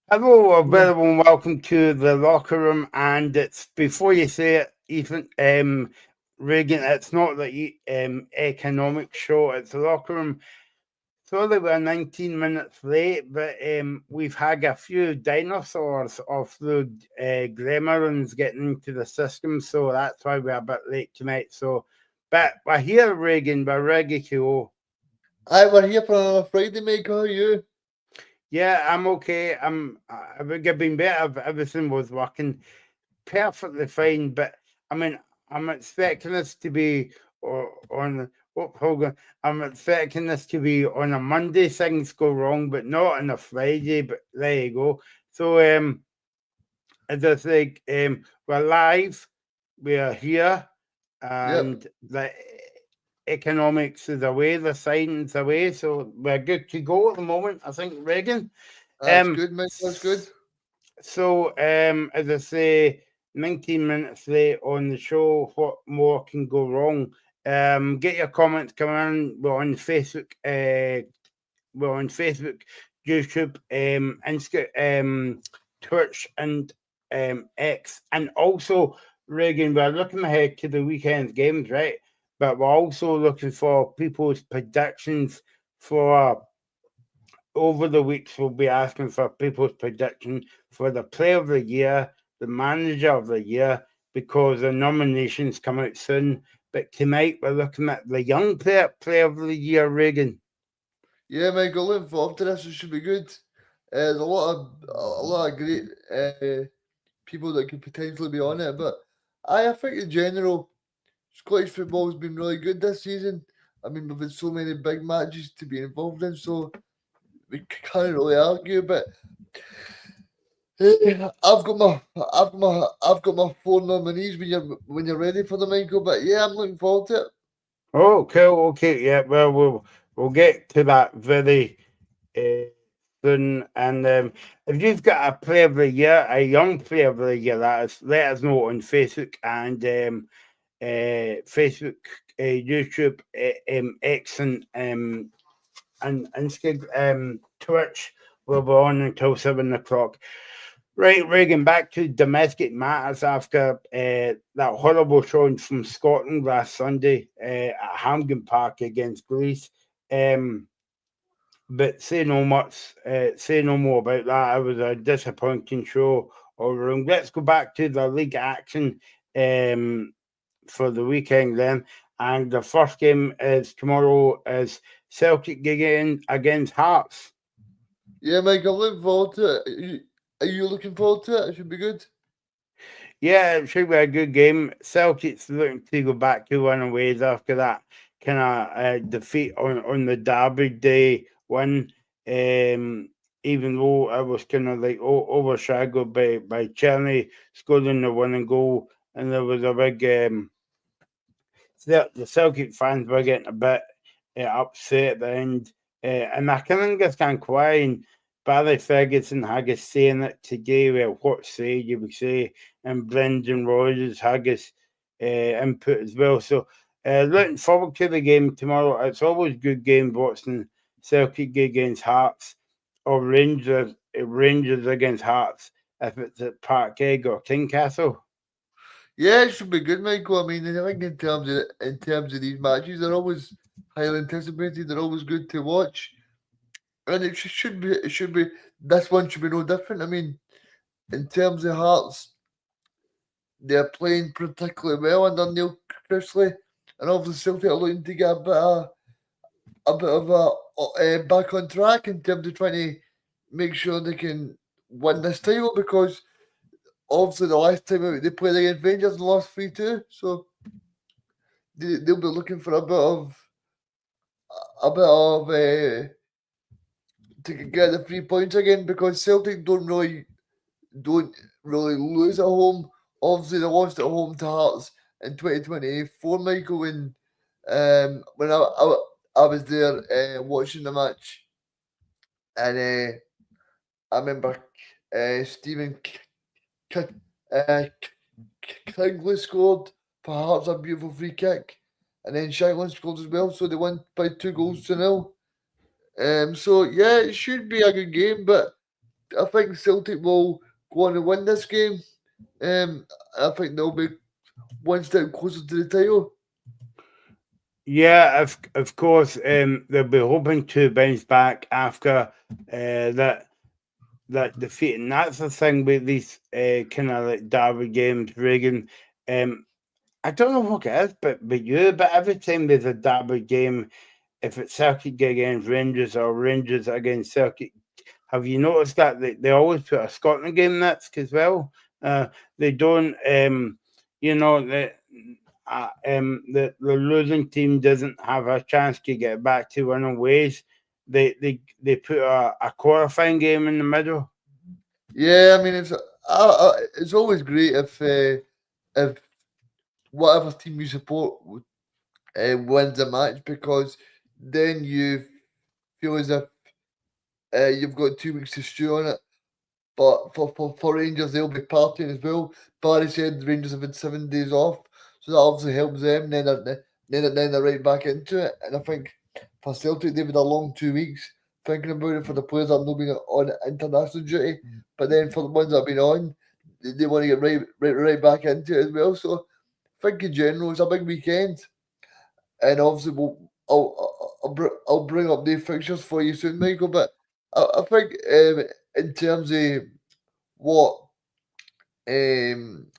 Hello, a Yeah. very warm welcome to the locker room. And it's before you say it, Ethan, Reagan, it's not the economic show, it's the locker room. Sorry, we're 19 minutes late, but we've had a few dinosaurs off the Gremlins getting into the system, so that's why we're a bit late tonight. So, but we're here, Reagan, we're ready to go. We're here for another Friday, mate. How are you? Yeah, I'm okay. I would have been better if everything was working perfectly fine. But I mean, I'm expecting this to be on what program? I'm expecting this to be on a Monday. Things go wrong, but not on a Friday. But there you go. So as I say, we're live. We are here, Yep. and the economics is away. The science away. So we're good to go at the moment. I think, Reagan. That's Um, good, mate. That's good. so, as I say, 19 minutes late on the show. What more can go wrong? Get your comments coming in. We're on Facebook, YouTube, Twitch, and X. And also, Reagan, we're looking ahead to the weekend's games, right? But we're also looking for people's predictions for over the weeks. We'll be asking for people's prediction for the player of the year, the manager of the year, because the nominations come out soon. But tonight we're looking at the young player of the year, Reagan. Yeah, mate. Go looking forward to this. It should be good. There's a lot of great people that could potentially be on it, but I think in general, Scottish football has been really good this season. I mean, we've had so many big matches to be involved in, so we can't really argue. But I've got my four nominees when you're ready for the Michael. But yeah, I'm looking forward to it. Oh, cool. Okay, yeah. Well, we'll get to that very uh, soon. And if you've got a player of the year, a young player of the year, let us know on Facebook and Facebook, YouTube, X, and Instagram, Twitch. We'll be on until 7 o'clock. Right, Reagan, back to domestic matters after that horrible showing from Scotland last Sunday at Hampden Park against Greece. Um, but say no more about that. It was a disappointing show all around. Let's go back to the league action um, for the weekend then. And the first game is tomorrow is Celtic against Hearts. Yeah, Mike, I'm looking forward to it. Are you looking forward to it? It should be good. Yeah, it should be a good game. Celtic's looking to go back to winning ways after that kind of defeat on the Derby Day win. Um, Even though I was kind of like overshadowed by Chelsea scoring the winning goal, and there was a big the Celtic fans were getting a bit upset at the end, and I can understand why. And Barry Ferguson had us saying it today. Well, what say you would say, and Brendan Rodgers had his input as well. So, looking forward to the game tomorrow. It's always good game watching Celtic against Hearts or Rangers against Hearts if it's at Parkhead or Tynecastle. Yeah, it should be good, Michael. I mean, I think in terms of these matches, they're always highly anticipated. They're always good to watch, and it should be. This one should be no different. I mean, in terms of Hearts, they're playing particularly well under Neil Chrisley, and obviously Celtic are looking to get a bit of a back on track in terms of trying to make sure they can win this title because obviously the last time out they played against Rangers and lost 3-2, so they'll be looking for a bit of to get the 3 points again because Celtic don't really lose at home. Obviously, they lost at home to Hearts in 2024, Michael, when I was there watching the match, and I remember Stephen K- uh, Kingsley scored for Hearts a beautiful free kick, and then Shankland scored as well, so they won by 2 goals to nil. So yeah, it should be a good game, but I think Celtic will go on and win this game. I think they'll be one step closer to the title. Yeah, of course, they'll be hoping to bounce back after that defeat, and that's the thing with these kind of like derby games, Reagan. Um, I don't know what it is, but every time there's a derby game, if it's Celtic against Rangers or Rangers against Celtic, have you noticed that they always put a Scotland game next as well? They don't, you know, the losing team doesn't have a chance to get back to winning ways. They put a qualifying game in the middle. Yeah, I mean it's always great if whatever team you support wins a match because then you feel as if you've got 2 weeks to stew on it. But for Rangers, they'll be partying as well. Barry said the Rangers have had 7 days off, so that obviously helps them. Then they're right back into it. And I think for Celtic, they've had a long 2 weeks thinking about it for the players that have not been on international duty. But then for the ones that have been on, they want to get right back into it as well. So I think in general, it's a big weekend. And obviously, I'll bring up the fixtures for you soon, Michael. But I think in terms of what um,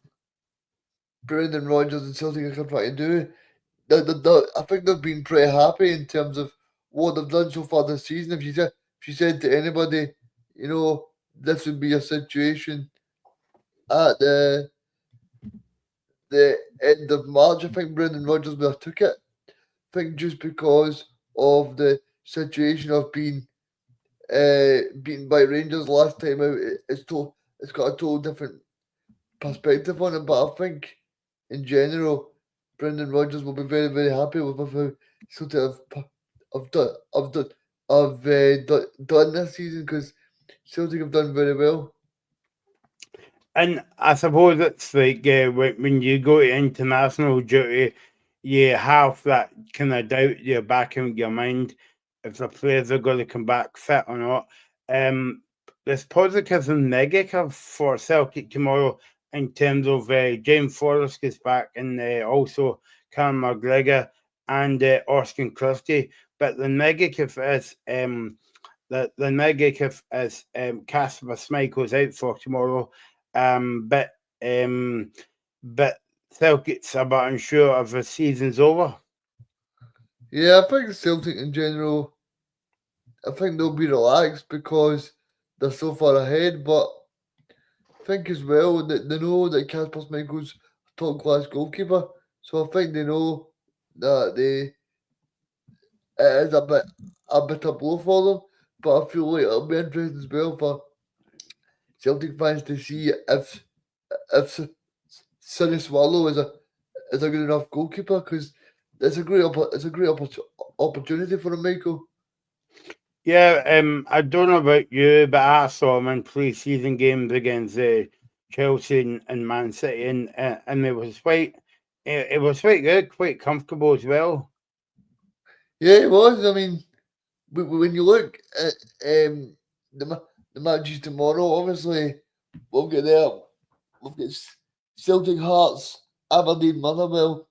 Brendan Rodgers and Celtic are trying to do, I think they've been pretty happy in terms of what they've done so far this season. If you said to anybody, this would be a situation at the end of March, I think Brendan Rodgers would have took it. I think just because of the situation of being beaten by Rangers last time out, it's got a total different perspective on it. But I think in general, Brendan Rodgers will be very, very happy with how Celtic have done this season because Celtic have done very well. And I suppose it's like when you go to international duty, you have that kind of doubt your back in your mind if the players are going to come back fit or not. There's positives and negatives for Celtic tomorrow in terms of James Forrest gets back and also Callum McGregor and Austin Christie. But the negative is the negative is Casper Schmeichel's out for tomorrow. Um, but um, but Celtic's about unsure if the season's over. Yeah, I think Celtic in general, I think they'll be relaxed because they're so far ahead. But I think as well that they know that Casper Schmeichel's a top class goalkeeper, so I think they know that it is a bit of blow for them. But I feel like it'll be interesting as well for Celtic fans to see if Sonny Swallow is a good enough goalkeeper because it's a great opportunity for him, Michael. Yeah, I don't know about you, but I saw him in pre-season games against Chelsea and Man City, and it was quite good, quite comfortable as well. Yeah, it was. I mean, when you look at the matches tomorrow, obviously we'll get there. We've got Celtic Hearts, Aberdeen Motherwell,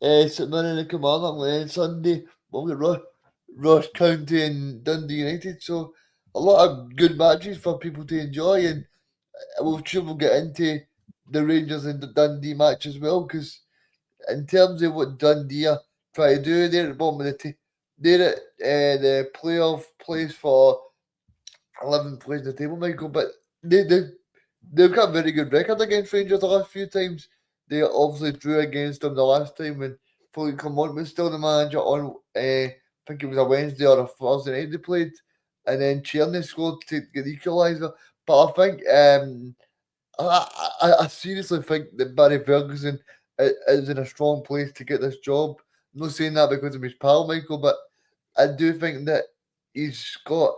St Mirren and Kilmarnock, and then Sunday we'll get Ross County and Dundee United. So a lot of good matches for people to enjoy, and we'll get into the Rangers and the Dundee match as well because in terms of what Dundee are trying to do, they're at the bottom of they're at the playoff place for 11th place in the table, Michael. But they've got a very good record against Rangers the last few times. They obviously drew against them the last time when Fully come on, but still the manager on. I think it was a Wednesday or a Thursday night they played, and then Tierney scored to get the equaliser. But I think I seriously think that Barry Ferguson is in a strong place to get this job. I'm not saying that because of his pal Michael, but I do think that he's got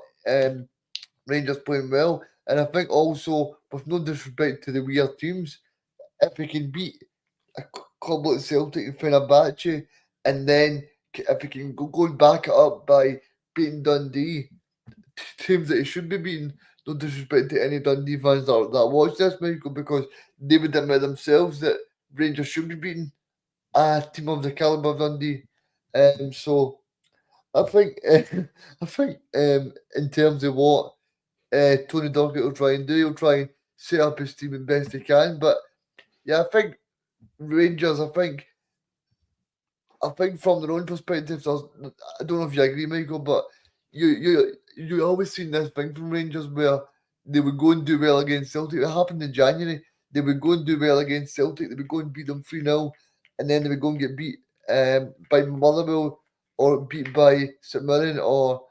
Rangers playing well, and I think also with no disrespect to the weird teams, if he can beat a club like Celtic and Fenerbahce, and then if he can go and back it up by beating Dundee, teams that he should be beating, no disrespect to any Dundee fans that watch this, Michael, because they would admit themselves that Rangers should be beating a team of the calibre of Dundee. So I think I think in terms of what Tony Dockett will try and do, he'll try and set up his team as best he can. But yeah, I think Rangers. I think from their own perspective, I don't know if you agree, Michael, but you always seen this thing from Rangers where they would go and do well against Celtic. It happened in January. They would go and do well against Celtic. They would go and beat them 3-0, and then they would go and get beat by Motherwell or beat by St Mirren, or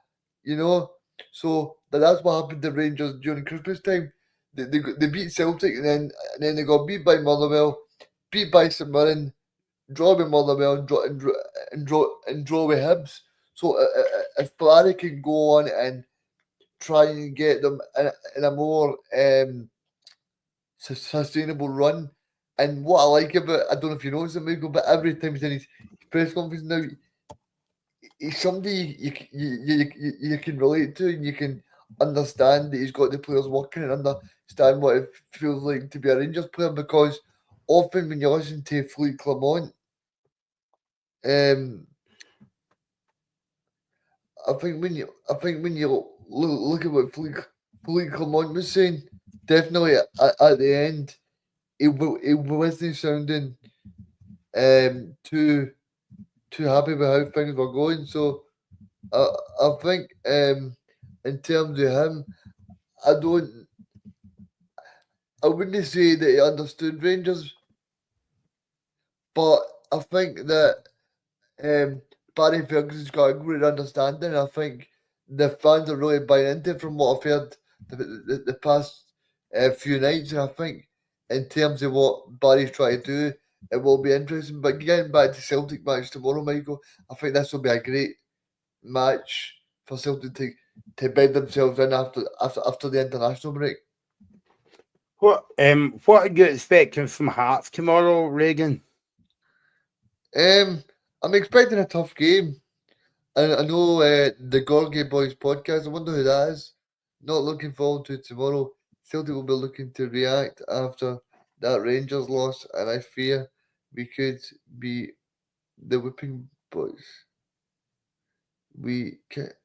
you know. So that's what happened to Rangers during Christmas time. They beat Celtic, and then they got beat by Motherwell, beat by St Mirren, draw with Motherwell, and draw with Hibs. So if Barry can go on and try and get them in a more sustainable run, and what I like about, I don't know if you notice it, Michael, but every time he's in his press conference now, he's somebody you can relate to, and you can understand that he's got the players working and understand what it feels like to be a Rangers player, because often when you listen to Philippe Clement, um, I think when you look at what Philippe Clement was saying, definitely at the end, it wasn't sounding too happy with how things were going. So I think in terms of him, I don't I wouldn't say that he understood Rangers, but I think that Barry Ferguson's got a great understanding. I think the fans are really buying into it from what I've heard the past few nights. And I think in terms of what Barry's trying to do, it will be interesting. But getting back to Celtic match tomorrow, Michael, I think this will be a great match for Celtic to bed themselves in after the international break. What are you expecting from Hearts tomorrow, Reagan? I'm expecting a tough game. I know the Gorgie Boys podcast. I wonder who that is. Not looking forward to it tomorrow. Celtic will be looking to react after that Rangers loss, and I fear we could be the whipping boys. We can't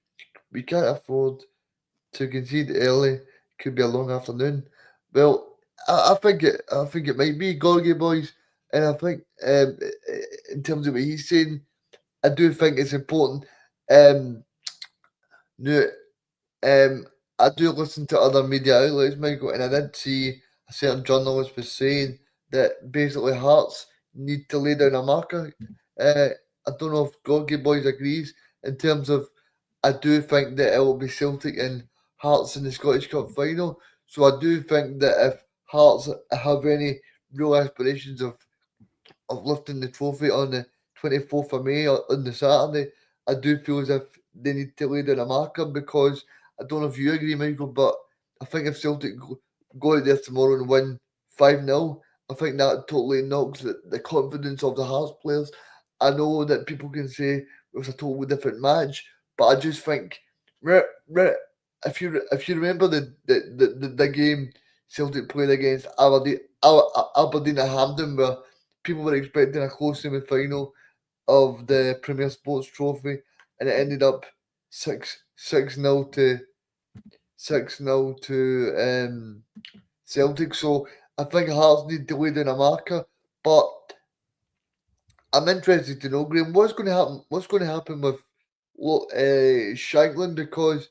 afford to concede early. Could be a long afternoon. Well, I think it might be Gorgie Boys, and I think in terms of what he's saying, I do think it's important. No, Um, I do listen to other media outlets, Michael, and I did see a certain journalist was saying that basically Hearts need to lay down a marker. I don't know if Gorgie Boys agrees in terms of, I do think that it will be Celtic and Hearts in the Scottish Cup final. So I do think that if Hearts have any real aspirations of lifting the trophy on the 24th of May on the Saturday, I do feel as if they need to lay down a marker, because I don't know if you agree, Michael, but I think if Celtic go out there tomorrow and win 5-0, I think that totally knocks the confidence of the Hearts players. I know that people can say it was a totally different match, but I just think, if you remember the game Celtic played against Aberdeen at Hampden, where people were expecting a close semi final of the Premier Sports Trophy, and it ended up 6-0 to 6-0 to Celtic. So I think Hearts need to lay down a marker. But I'm interested to know, Graham, what's going to happen. What's going to happen with Shankland, because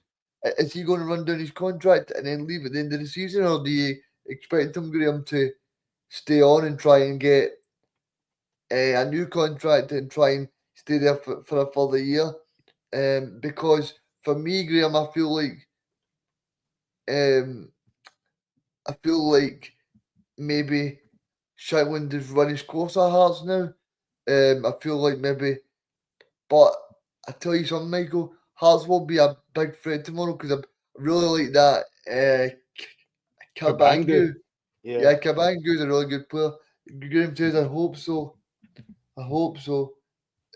is he going to run down his contract and then leave at the end of the season, or do you expect him, Graham, to stay on and try and get a new contract and try and stay there for a further year? Because for me, Graham, um, I feel like maybe Shankland has run his course at Hearts now. I feel like maybe, but I tell you something, Michael, Hearts will be a big threat tomorrow, because I really like that Cabangu. Cabangu. Yeah, Cabangu is a really good player. Graham says, I hope so. I hope so.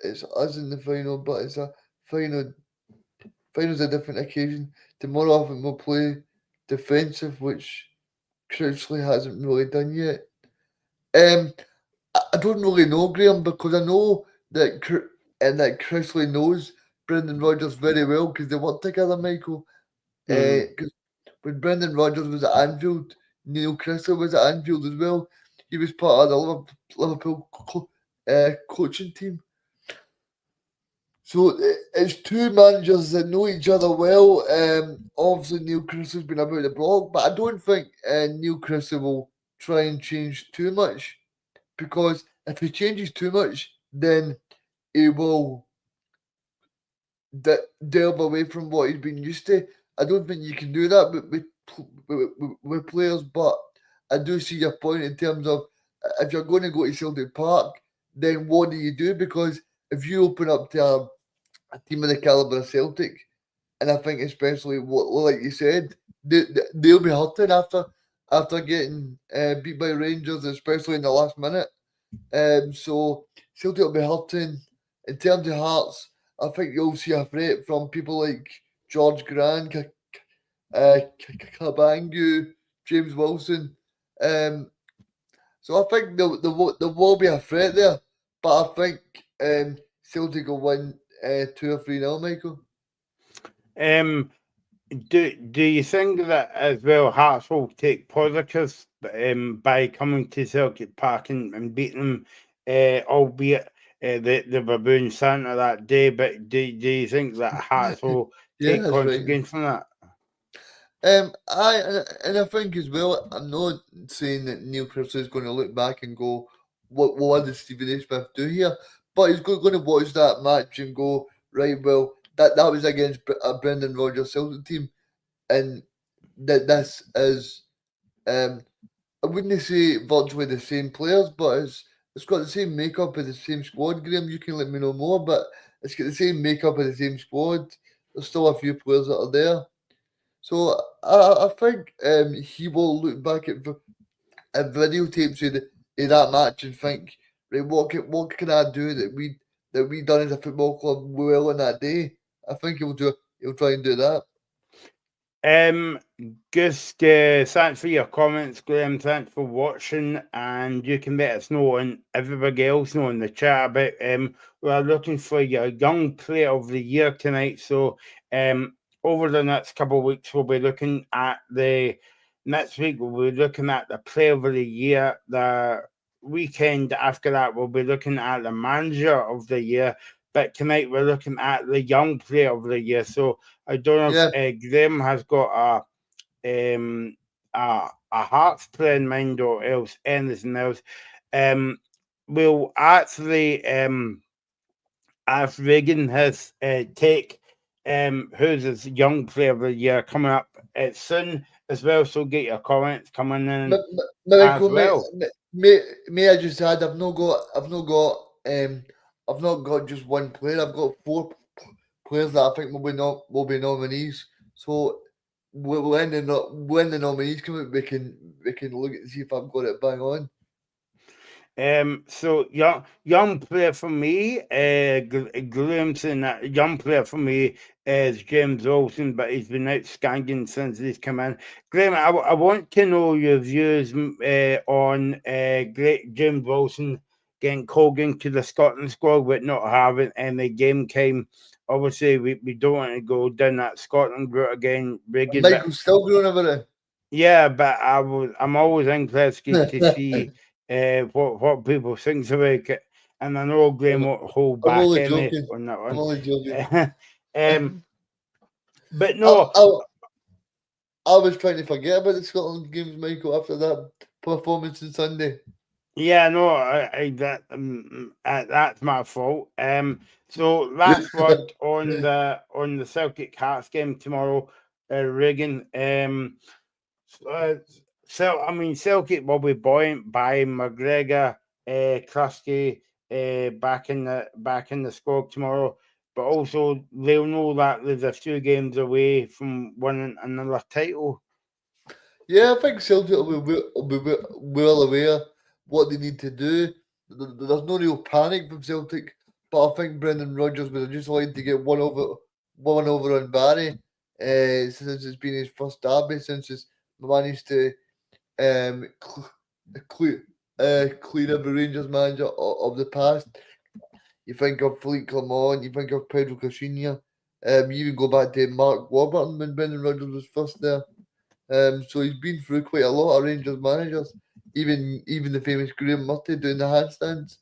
It's us in the final, but it's a final. Final's a different occasion. Tomorrow, I think we'll play defensive, which Crouchley hasn't really done yet. I don't really know, Graham, because I know that that Crouchley knows Brendan Rodgers very well because they worked together, Michael. Mhm. Because when Brendan Rodgers was at Anfield, Neil Crouchley was at Anfield as well. He was part of the Liverpool coaching team. So it's two managers that know each other well. Obviously, Neil Crouchley's been about the block, but I don't think Neil Crouchley will try and change too much because if he changes too much, then he will delve away from what he's been used to. I don't think you can do that with players, but I do see your point in terms of if you're going to go to Celtic Park, then what do you do? Because if you open up to a team of the calibre of Celtic, and I think especially what, like you said, they'll be hurting after getting beat by Rangers, especially in the last minute. So Celtic will be hurting. In terms of Hearts, I think you'll see a threat from people like George Grant, Kabangu, James Wilson. So I think there will be a threat there, but I think Celtic will win 2 or 3-0, Michael. Um, do you think that as well Hearts will take positives by coming to Celtic Park and beating them, albeit the Baboon Santa that day? But do you think that Hearts will Yeah, take that's right. consequence from that? I think as well. I'm not saying that Neil Crouchley is going to look back and go, "What did Stephen A. Smith do here?" But he's going to watch that match and go, "Right, well, that was against a Brendan Rodgers Celtic team, and that this is I wouldn't say virtually the same players, but it's got the same makeup as the same squad. Graham, you can let me know more, but it's got the same makeup as the same squad. There's still a few players that are there." So I think he will look back at videotapes of that match and think, right, what can I do that we done as a football club well on that day? I think he'll try and do that. Just thanks for your comments, Graham. Thanks for watching, and you can let us know and everybody else know in the chat about we're looking for your young player of the year tonight. So over the next couple of weeks we'll be looking at next week we'll be looking at the player of the year. The weekend after that we'll be looking at the manager of the year. But tonight we're looking at the young player of the year. So I don't know if Graham has got a Hearts player in mind or else anything else. We'll actually ask Reagan his take who's his young player of the year coming up soon as well. So get your comments coming in as well. May I just add? I've not got just one player. I've got four players that I think will be nominees. So when the nominees come out, we can look and see if I've got it bang on. So young player for me, Grahamson, young player for me is James Wilson, but he's been outstanding since he's come in. Graham, I want to know your views on great James Wilson getting called into the Scotland squad with not having any game time. Obviously, we don't want to go down that Scotland route again. Michael's still going over it. Yeah, but I'm always interested to see what people think about it, and I know Graham won't hold I'm back only any joking. on that one. I'm only joking. But no, I was trying to forget about the Scotland games, Michael, after that performance on Sunday. yeah, no, that's my fault. So last word on the Celtic Hearts game tomorrow, Reagan. Celtic will be buoyant by McGregor, Krusty, back in the squad tomorrow. But also they'll know that there's a few games away from winning another title. Yeah, I think Celtic will be well aware what they need to do. There's no real panic from Celtic, but I think Brendan Rodgers would have just liked to get one over on Barry. since it's been his first derby, since he's managed to clear every Rangers manager of the past. You think of Philippe Clement, you think of Pedro Caixinha, you even go back to Mark Warburton when Brendan Rodgers was first there. So he's been through quite a lot of Rangers managers, even the famous Graham Murty doing the handstands.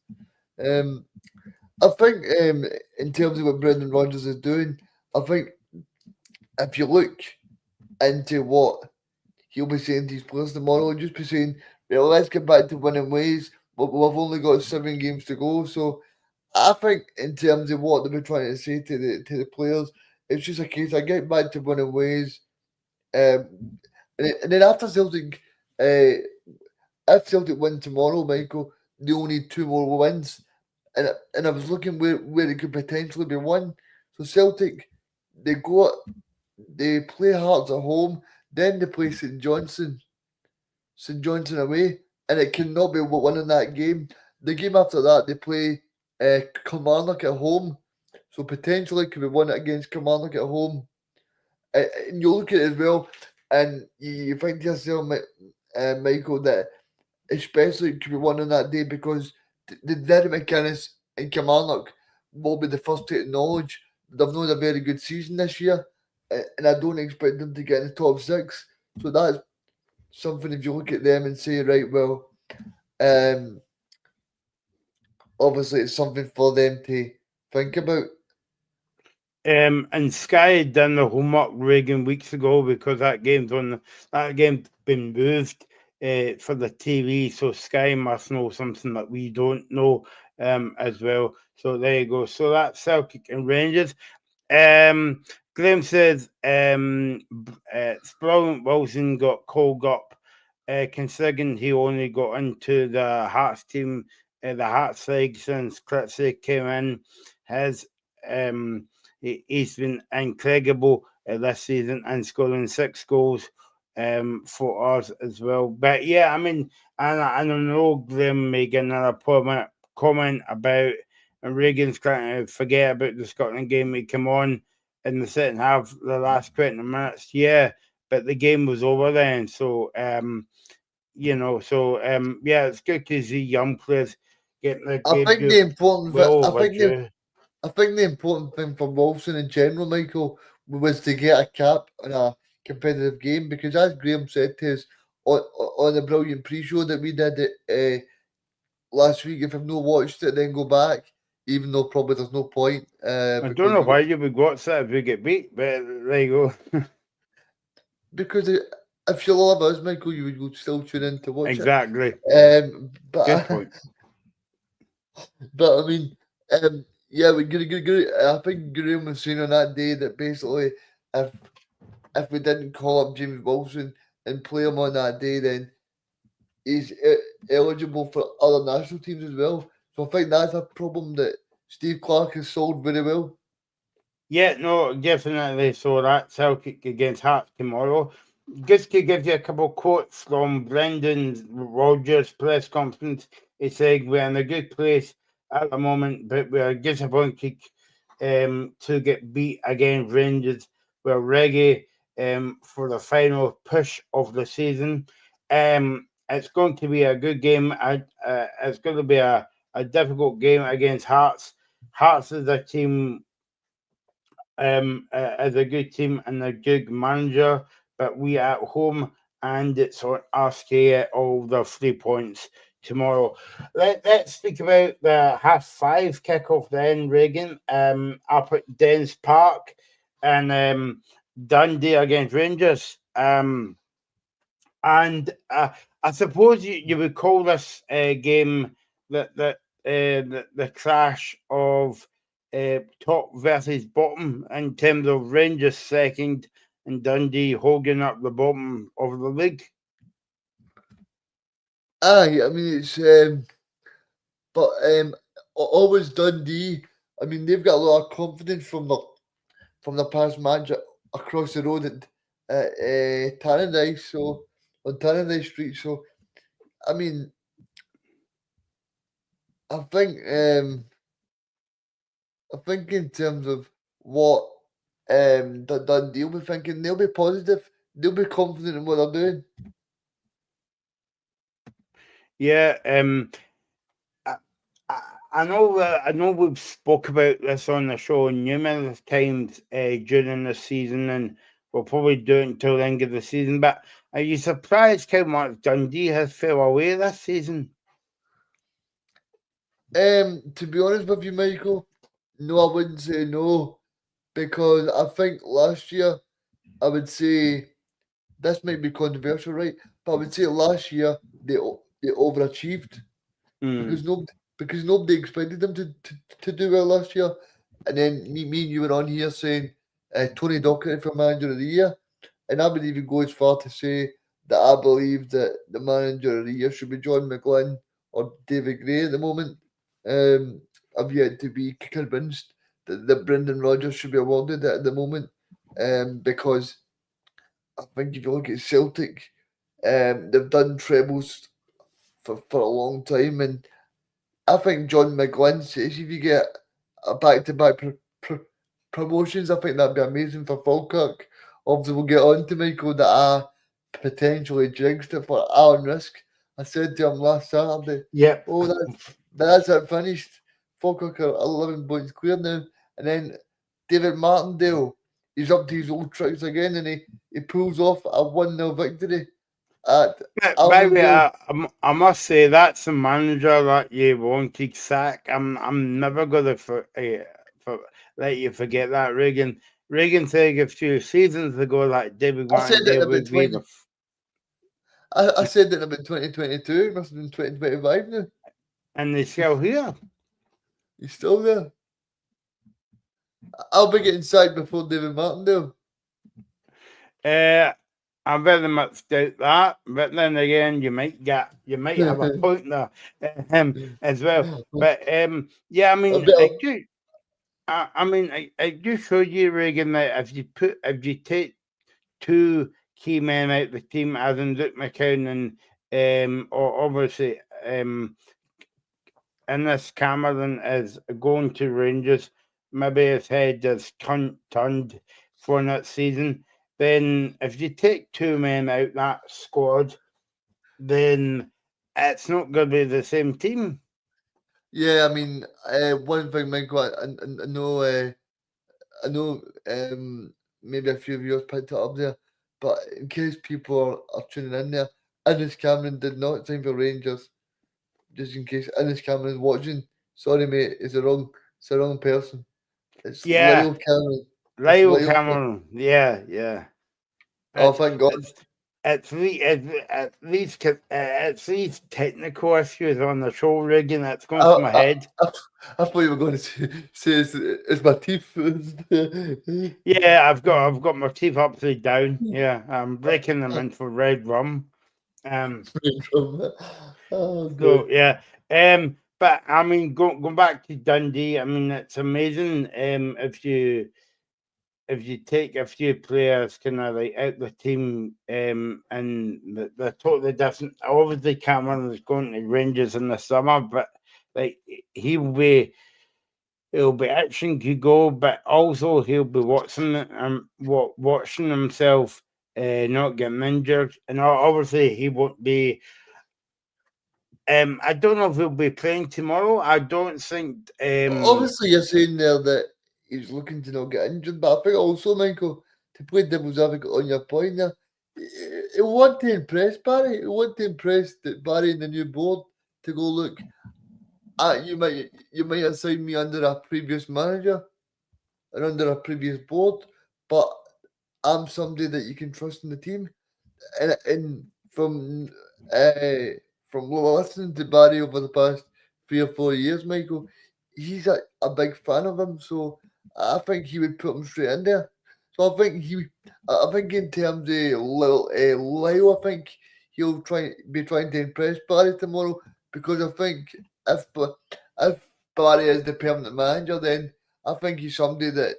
I think in terms of what Brendan Rodgers is doing, I think if you look into what he'll be saying to his players tomorrow, he'll just be saying, well, let's get back to winning ways. But we've only got 7 games to go. So I think in terms of what they've been trying to say to the players, it's just a case of getting back to winning ways. And then after Celtic, if Celtic win tomorrow, Michael, they only need 2 more wins. And I was looking where it could potentially be won. So Celtic, they play Hearts at home, then they play St Johnstone away, and it cannot be winning that game. The game after that, they play Kilmarnock at home, so potentially could be won against Kilmarnock at home. And you look at it as well, and you think to yourself, Michael, that especially it could be won on that day because the Derry McInnes and Kilmarnock will be the first to acknowledge they've not had a very good season this year, and I don't expect them to get in the top 6. So that's something if you look at them and say, right, well, obviously it's something for them to think about. And Sky had done the homework Reagan weeks ago because that game's been moved for the TV, so Sky must know something that we don't know as well. So there you go. So that's Celtic and Rangers. Graham says Sprount Wilson got called up, considering he only got into the Hearts team, the Hearts league since Klitschko came in. He's been incredible this season and scoring 6 goals for us as well. But yeah, I mean, I don't know Graham making another comment about and Reagan's trying to forget about the Scotland game. He came on in the second half, the last 20 minutes. Yeah, but the game was over then. So, yeah, it's good to see young players getting their I think debut. the important Well I think the important thing for Wilson in general, Michael, was to get a cap on a competitive game because, as Graham said to us on the brilliant pre-show that we did last week, if I've not watched it, then go back. Even though probably there's no point. I don't know why you would watch that if we get beat, but there you go. Because if you love us, Michael, you would still tune in to watch exactly. it. Good point. But I mean, yeah, I think Graham was saying on that day that basically if we didn't call up James Wilson and play him on that day, then he's eligible for other national teams as well. So I think that's a problem that Steve Clarke has solved very well. Yeah, no, definitely. So that's Celtic against Hearts tomorrow. Just to give you a couple of quotes from Brendan Rodgers' press conference, he said, "We're in a good place at the moment, but we are disappointed to get beat against Rangers. We're ready for the final push of the season. It's going to be a good game. It's going to be a difficult game against Hearts. Hearts is a team as a good team and a good manager, but we are at home and it's on us to get all the 3 points tomorrow. Let's speak about the 5:30 kickoff then, Reagan, up at Dens Park and Dundee against Rangers. And I suppose you would call this game the clash of top versus bottom in terms of Rangers second and Dundee holding up the bottom of the league. Aye, I mean it's but always Dundee. I mean they've got a lot of confidence from the past match across the road at Tannadice, so on Tannadice Street. So I mean, I think in terms of what Dundee will be thinking they'll be positive, they'll be confident in what they're doing. Yeah, I know we've spoke about this on the show numerous times during the season, and we'll probably do it until the end of the season. But are you surprised how much Dundee has fell away this season? To be honest with you, Michael, no, I wouldn't say no, because I think last year I would say this might be controversial, right? But I would say last year they overachieved Mm. because nobody expected them to do well last year. And then me and you were on here saying Tony Docherty for manager of the year, and I would even go as far to say that I believe that the manager of the year should be John McGlynn or David Gray at the moment. I've yet to be convinced that Brendan Rodgers should be awarded it at the moment, because I think if you look at Celtic, they've done trebles for a long time, and I think John McGlynn says if you get a back-to-back promotions, I think that'd be amazing for Falkirk. Obviously, we'll get on to Michael that I potentially jinxed it for Alan Risk. I said to him last Saturday, Yep. "Oh, that's it finished. Falkirk are 11 points clear now." And then David Martindale, he's up to his old tricks again, and he pulls off a 1-0 victory at By the way, Almondale. I must say that's the manager that you wanted sack. I'm never gonna let you forget that, Reagan. Reagan said a few seasons ago that David I said that Martindale about would be 20. I said that about 2022. It must have been 2025 now. and he's still here. He's still there. I'll be getting sacked before David Martindale. I very much doubt that, but then again, you might have a point there as well. But yeah, I mean, I do show you, Reagan, that if you take two key men out the team, as in Luke McCown and or obviously Innes Cameron is going to Rangers, maybe his head is turned for that season. Then if you take two men out that squad, then it's not going to be the same team. Yeah, I mean, one thing, Michael, I know, maybe a few viewers picked it up there, but in case people are tuning in there, Innes Cameron did not sign for Rangers. Just in case Innes Cameron is watching, sorry, mate, it's the wrong person. It's Yeah, Lyle Cameron. It's Lyle Lyle. Cameron. Yeah. Oh, It's thank God. it's these technical issues on the show, Reagan. That's going I, to my I, head. I thought you were going to say it's my teeth. Yeah, I've got my teeth upside down. Yeah, I'm breaking them into red rum. Oh, So God. yeah, but I mean, going back to Dundee, I mean, it's amazing. If you take a few players kind of like out the team, and they're totally different. Obviously, Cameron is going to Rangers in the summer, but like he'll be itching to go, but also he'll be watching himself not getting injured, and obviously he won't be. I don't know if he'll be playing tomorrow. I don't think. Obviously, you're saying there that he's looking to not get injured, but I think also, Michael, to play devil's advocate on your point there, it want to impress Barry. It want to impress Barry and the new board to go look. You might have signed me under a previous manager and under a previous board, but I'm somebody that you can trust in the team. And from listening to Barry over the past 3 or 4 years, Michael, he's a big fan of him. So I think he would put him straight in there. So I think in terms of Lyle, I think he'll be trying to impress Barry tomorrow, because I think if Barry is the permanent manager, then I think he's somebody that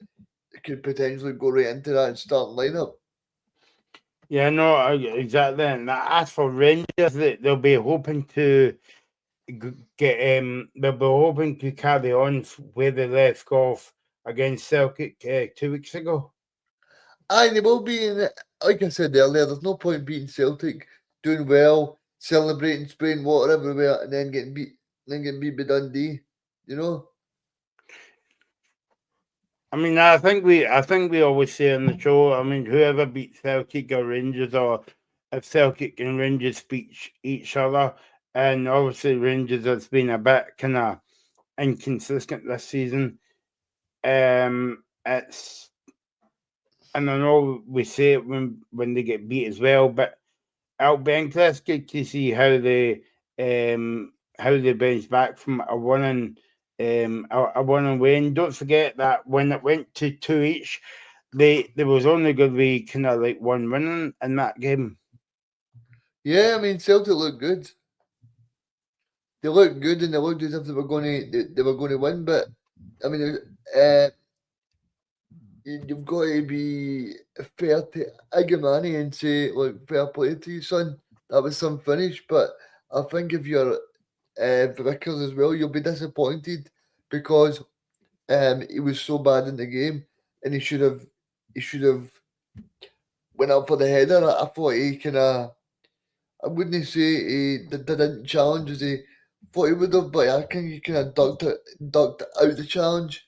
could potentially go right into that and start lineup. Yeah, no, exactly. And as for Rangers, they'll be hoping to get they'll be hoping to carry on where they left off against Celtic 2 weeks ago. Aye, they will be. And like I said earlier, there's no point beating Celtic, doing well, celebrating, spraying water everywhere, and then getting beat by Dundee. You know? I mean, I think we always say on the show. I mean, whoever beats Celtic or Rangers, or if Celtic and Rangers beat each other, and obviously Rangers has been a bit kind of inconsistent this season. It's and I know we say it when they get beat as well, but it'll be interesting to see how they bounce back from a winning win. Don't forget that when it went to two each, there was only going to be kind of like one winning in that game. Yeah, I mean Celtic look good. They looked good, and they looked as if they were going to win. But I mean, you've got to be fair to Igamani and say, look, fair play to you, son. That was some finish. But I think if you're Vickers as well, you'll be disappointed because he was so bad in the game, and he should have went up for the header. I thought he kind of, I wouldn't say he didn't challenge as he thought he would have, but I think he kind of ducked out the challenge.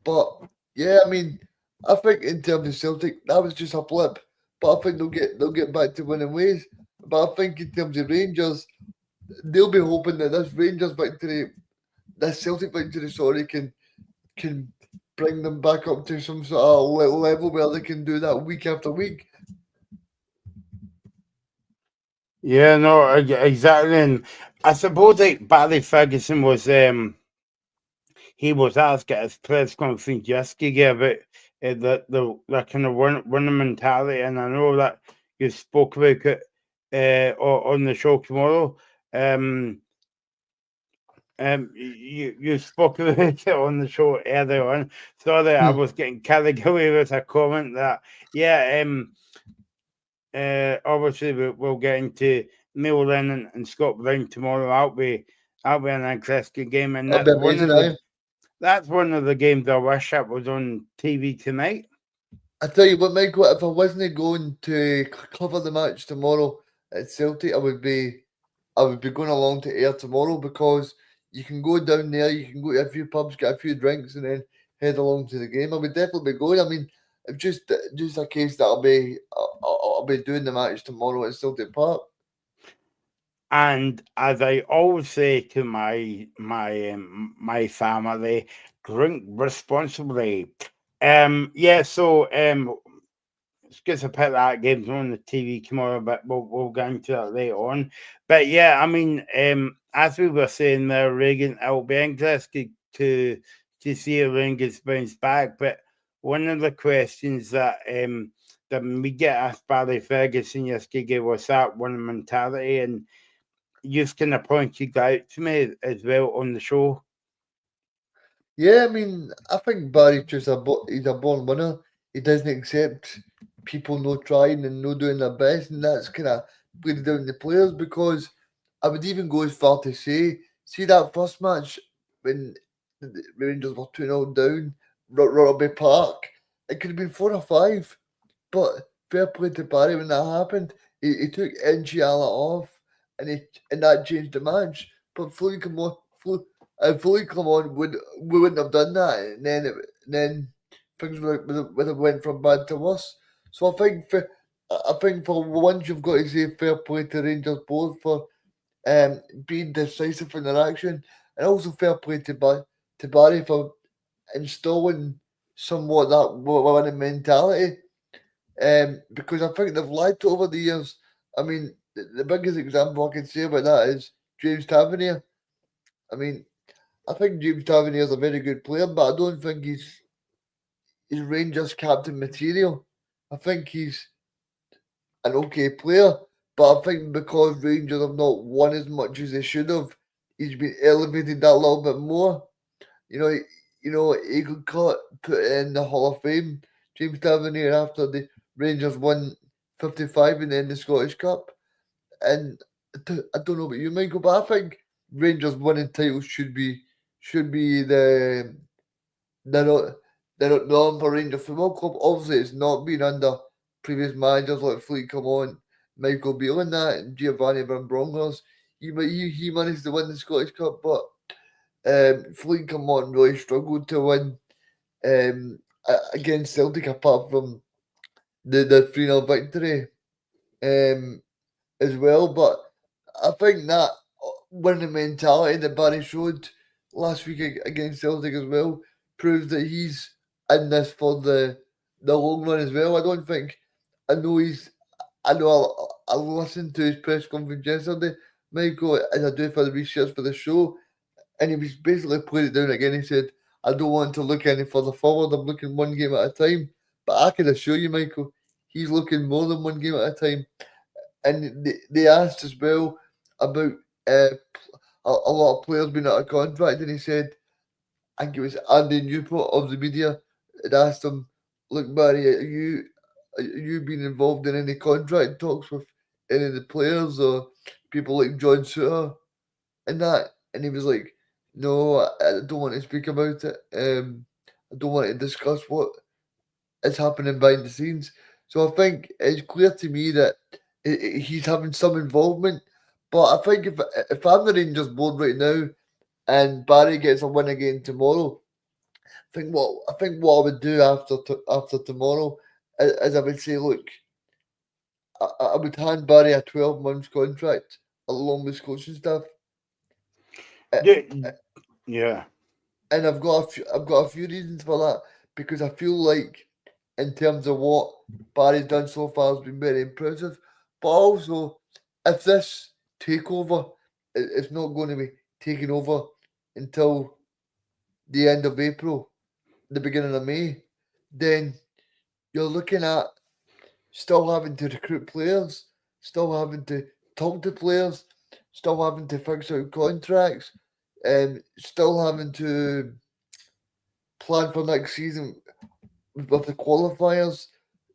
But yeah, I mean, I think in terms of Celtic, that was just a blip. But I think they'll get back to winning ways. But I think in terms of Rangers, they'll be hoping that this Celtic victory, sorry, can bring them back up to some sort of level where they can do that week after week. Yeah, no, exactly. And I suppose like Barry Ferguson he was asked at his press conference yesterday about the kind of winning mentality, and I know that you spoke about it on the show tomorrow. Um, you spoke about it on the show earlier on. Sorry, I Hmm. was getting carried away with a comment that yeah, obviously we'll get into Neil Lennon and Scott Brown tomorrow. That'll be an interesting game, and That'll be amazing, eh? that's one of the games I wish that was on TV tonight. I tell you what, Michael, if I wasn't going to cover the match tomorrow at Celtic, I would be going along to Air tomorrow because you can go down there, you can go to a few pubs, get a few drinks, and then head along to the game. I would definitely be going. I mean, it's just a case that I'll be doing the match tomorrow at Celtic Park. And as I always say to my family, drink responsibly. Yeah. So it's good to put that game's on the TV tomorrow, but we'll get into that later on. But yeah, I mean, as we were saying there, Reagan, it'll be interesting to see if Rangers bounce back. But one of the questions that we get asked Barry Ferguson yesterday was that one mentality, and you've kind of pointed out to me as well on the show. Yeah, I mean, I think Barry's just he's a born winner. He doesn't accept people no trying and no doing their best, and that's kind of played down the players because I would even go as far to say, see that first match when the Rangers were 2-0 down, Rugby Park, it could have been 4 or 5, but fair play to Barry when that happened. He took Ngiala off, and that changed the match. But Floyd come on, Floyd come on, we wouldn't have done that, and then things would have went from bad to worse. So I think for once you've got to say fair play to Rangers both for being decisive in their action, and also fair play to Barry for installing somewhat that winning mentality. Because I think they've lacked it over the years. I mean, the biggest example I can say about that is James Tavernier. I mean, I think James Tavernier is a very good player, but I don't think he's Rangers captain material. I think he's an okay player, but I think because Rangers have not won as much as they should have, he's been elevated that little bit more. You know, he could put in the Hall of Fame. James Tavernier after the Rangers won 55 and then the Scottish Cup. And I don't know about you, Michael, but I think Rangers winning titles should be the norm for Rangers Football Club. Obviously, it's not been under previous managers like Fleet come on, Michael Beale and that, and Giovanni Van Bronckhorst. He managed to win the Scottish Cup, but Fleet come on really struggled to win against Celtic apart from the 3-0 victory as well. But I think that winning mentality that Barry showed last week against Celtic as well proves that he's in this for the long run as well. I don't think I know he's I know I listened to his press conference yesterday, Michael, as I do for the research for the show, and he was basically playing it down again. He said, I don't want to look any further forward. I'm looking one game at a time. But I can assure you, Michael, he's looking more than one game at a time. And they asked as well about a lot of players being out of contract, and he said, I think it was Andy Newport of the media had asked him, look, Barry, are you been involved in any contract talks with any of the players or people like John Suter and that? And he was like, no, I don't want to speak about it. I don't want to discuss what is happening behind the scenes. So I think it's clear to me that he's having some involvement. But I think if I'm the Rangers board right now and Barry gets a win again tomorrow, I think what I would do after tomorrow is I would say, look, I would hand Barry a 12 months contract along with coaching staff. Yeah. And I've got a few reasons for that because I feel like in terms of what Barry's done so far has been very impressive. But also, if this takeover is not going to be taken over until the end of April, the beginning of May, then you're looking at still having to recruit players, still having to talk to players, still having to fix out contracts, and still having to plan for next season with the qualifiers,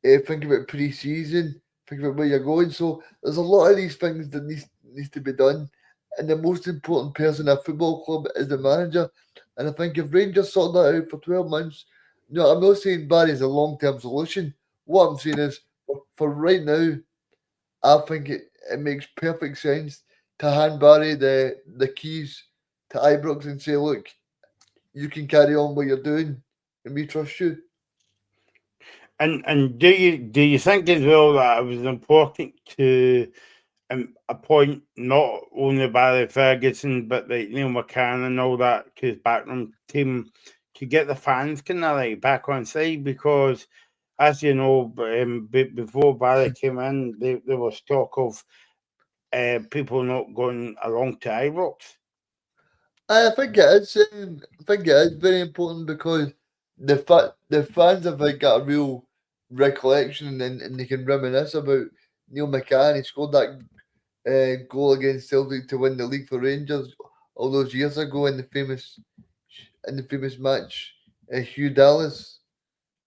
think about pre-season, think about where you're going. So there's a lot of these things that needs to be done. And the most important person in a football club is the manager. And I think if Rangers sort that out for 12 months, no, I'm not saying Barry's a long-term solution. What I'm saying is, for right now, I think it makes perfect sense to hand Barry the keys to Ibrox and say, look, you can carry on what you're doing and we trust you. And do you think as well that it was important to appoint not only Barry Ferguson but like Neil McCann and all that his backroom team to get the fans kind of like back on side? Because as you know, before Barry came in, there was talk of people not going along to Ibrox. I think it is. I think it is very important because the fans have like got a real recollection and they can reminisce about Neil McCann. He scored that goal against Celtic to win the league for Rangers all those years ago in the famous match, Hugh Dallas,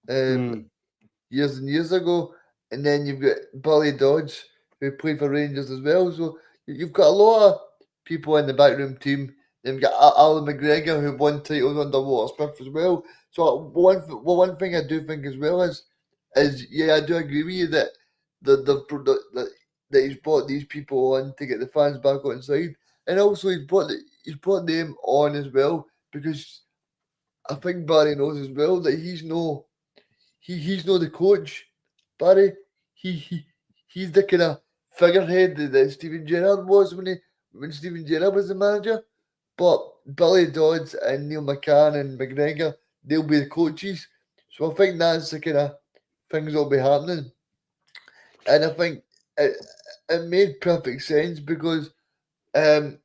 years and years ago. And then you've got Billy Dodds who played for Rangers as well. So you've got a lot of people in the backroom team. Then you've got Alan McGregor who won titles under Walter Smith as well. So one thing I do think as well is yeah, I do agree with you that that he's brought these people on to get the fans back on side, and also he's brought them on as well because I think Barry knows as well that he's no the coach. Barry, he's the kind of figurehead that Steven Gerrard was when Steven Gerrard was the manager. But Billy Dodds and Neil McCann and McGregor, they'll be the coaches. So I think that's the kind of things that'll be happening. And I think it made perfect sense because I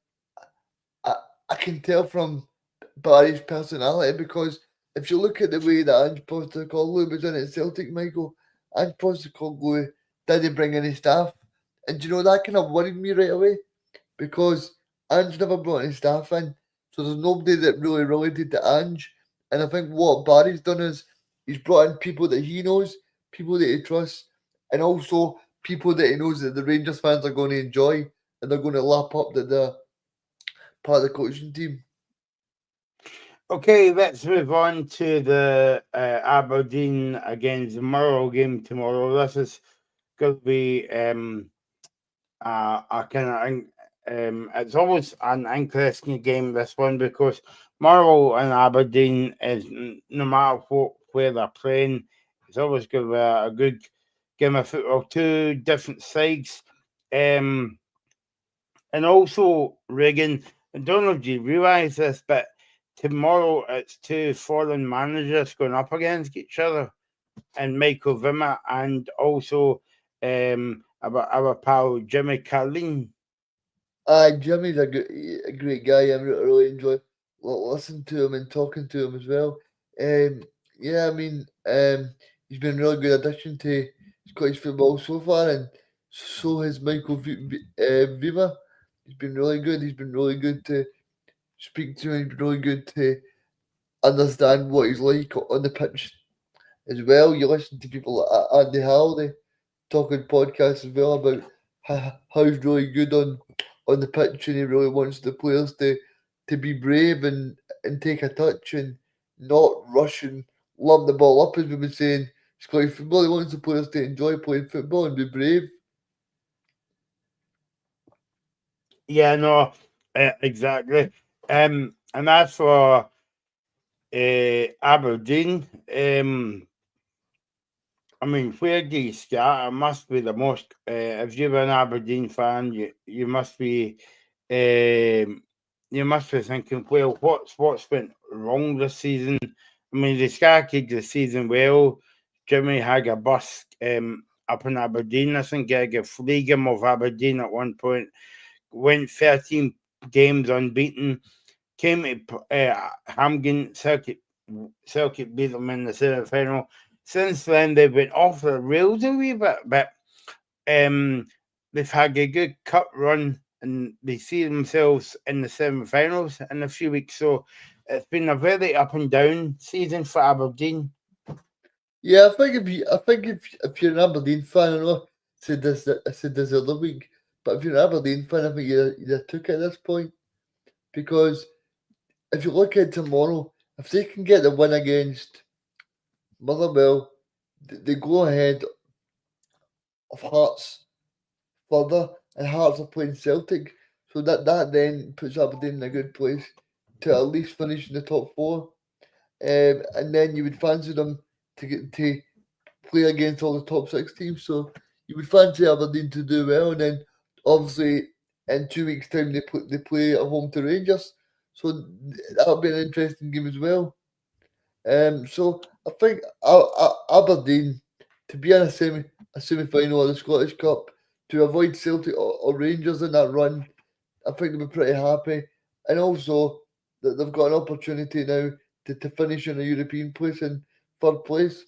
can tell from Barry's personality because if you look at the way that Ange Postecoglou was in at Celtic, Michael, Ange Postecoglou didn't bring any staff. And you know, that kind of worried me right away because Ange never brought any staff in. So there's nobody that really related to Ange. And I think what Barry's done is he's brought in people that he knows, people that he trusts, and also people that he knows that the Rangers fans are going to enjoy and they're going to lap up that they're part of the coaching team. Okay, let's move on to the Aberdeen against Murrow game tomorrow. This is going to be a kind of it's always an interesting game, this one, because Murrow and Aberdeen is no matter where they're playing, it's always going to be a good game of football. Two different sides, um, and also Reagan. I don't know if you realise this, but tomorrow it's two foreign managers going up against each other, and Michael Vimmer and also our pal Jimmy Carlin. Jimmy's a great guy. I really enjoy listening to him and talking to him as well. Yeah, I mean, he's been a really good addition to Scottish football so far, and so has Michael Vima. He's been really good. He's been really good to speak to. He's been really good to understand what he's like on the pitch as well. You listen to people like Andy Halliday talking podcasts as well about how he's really good on the pitch, and he really wants the players to be brave and take a touch and not rush and lump the ball up, as we've been saying. Scottish football, he wants the players to enjoy playing football and be brave. Yeah, no, exactly. And as for Aberdeen, I mean, where do you start? It must be the most. If you're an Aberdeen fan, you must be, um, you must be thinking, well, what's went wrong this season? I mean, they started the season well. Jimmy had a bust up in Aberdeen. I think he got Fleegum of Aberdeen at one point. Went 13 games unbeaten. Came to Hamgin. Celtic beat them in the semi final. Since then, they've been off the rails a wee bit, but um, they've had a good cup run and they see themselves in the semi finals in a few weeks. So it's been a very up and down season for Aberdeen. Yeah, I think if you're an Aberdeen fan, I know I said this the other week, but if you're an Aberdeen fan, I think you took it at this point because if you look at tomorrow, if they can get the win against Motherwell, they go ahead of Hearts further, and Hearts are playing Celtic, so that then puts Aberdeen in a good place to at least finish in the top four. And then you would fancy them to get to play against all the top six teams. So you would fancy Aberdeen to do well, and then obviously in 2 weeks' time they play at home to Rangers. So that'll be an interesting game as well. So I think Aberdeen to be in a semi final of the Scottish Cup to avoid Celtic or Rangers in that run, I think they'll be pretty happy. And also that they've got an opportunity now to finish in a European place in third place.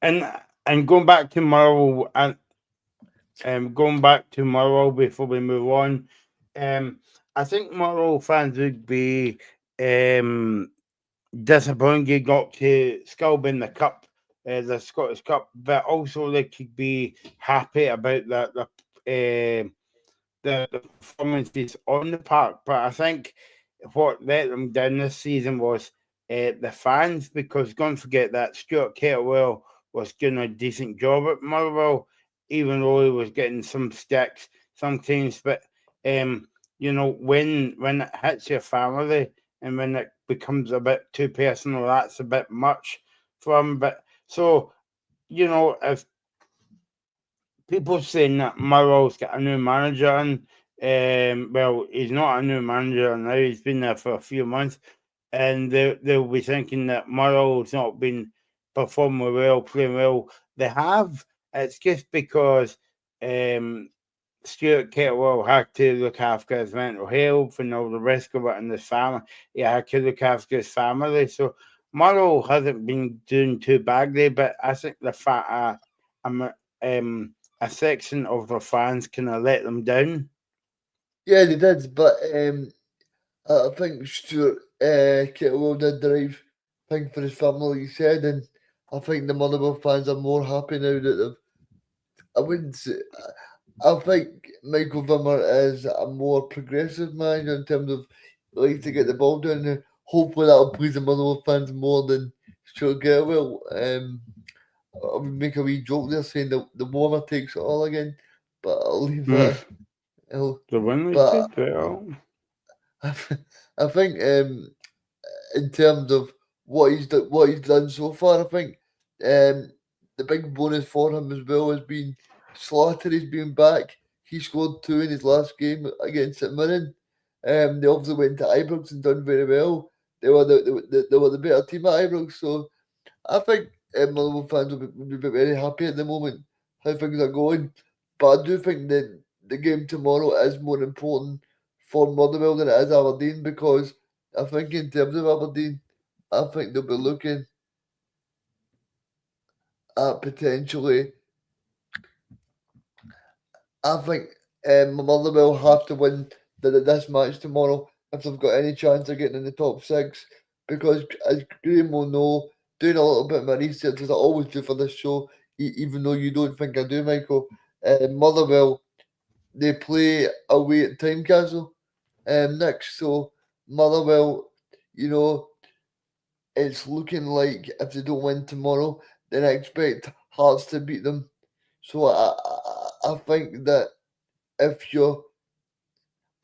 And and going back to Murrow and going back to Murrow before we move on, um, I think Murrow fans would be um disappointed you got to Scalb in the cup, the Scottish Cup, but also they could be happy about the performances on the park. But I think what let them down this season was the fans, because don't forget that Stuart Kettlewell was doing a decent job at Motherwell, even though he was getting some sticks sometimes. But um, when it hits your family and when it becomes a bit too personal, that's a bit much for him. But so if people saying that Murrow's got a new manager and well, he's not a new manager now, he's been there for a few months, and they'll be thinking that Murrow's not been performing well, playing well. They have. It's just because um Stuart Kettlewell had to look after his mental health and all the rest of it in his family. He had to look after his family. So Murrow hasn't been doing too badly, but I think the fact a section of the fans kind of let them down. Yeah, they did, but I think Stuart Kettlewell did the right thing for his family, like you said, and I think the Motherwell fans are more happy now that they've. I wouldn't say. I think Michael Vimmer is a more progressive manager in terms of like to get the ball down the hopefully that'll please the Motherwell fans more than Stuart Getwell. I would make a wee joke there saying the warmer takes it all again, but I'll leave that. The one we But did well. I think in terms of what he's done so far, I think the big bonus for him as well has been Slattery's been back. He scored 2 in his last game against St Mirren. They obviously went to Ibrox and done very well. They were the better team at Ibrox, so I think Motherwell fans will be very happy at the moment how things are going. But I do think that the game tomorrow is more important for Motherwell than it is Aberdeen, because I think in terms of Aberdeen, I think they'll be looking at potentially. I think Motherwell have to win this match tomorrow if they've got any chance of getting in the top 6. Because as Graham will know, doing a little bit of my research as I always do for this show, even though you don't think I do, Michael, Motherwell, they play away at Tynecastle next. So Motherwell, you know, it's looking like if they don't win tomorrow, then I expect Hearts to beat them. So I think that if you're,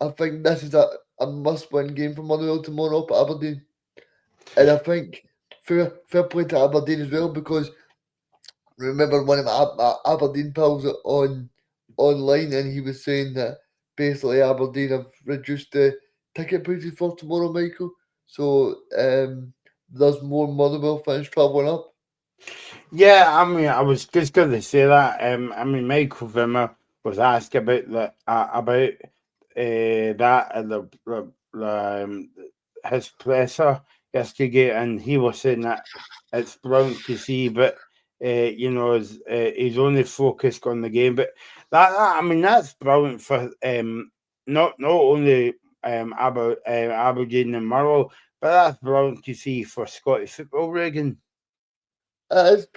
I think this is a must-win game for Motherwell tomorrow up at Aberdeen. And I think fair play to Aberdeen as well, because remember one of my Aberdeen pals online, and he was saying that basically Aberdeen have reduced the ticket prices for tomorrow, Michael. So there's more Motherwell fans travelling up. Yeah, I mean, I was just going to say that. I mean, Michael Vimmer was asked about that at his presser yesterday, and he was saying that it's brilliant to see, but he's only focused on the game. But I mean, that's brilliant for not only Aberdeen and Murrow, but that's brilliant to see for Scottish football, Reagan. It's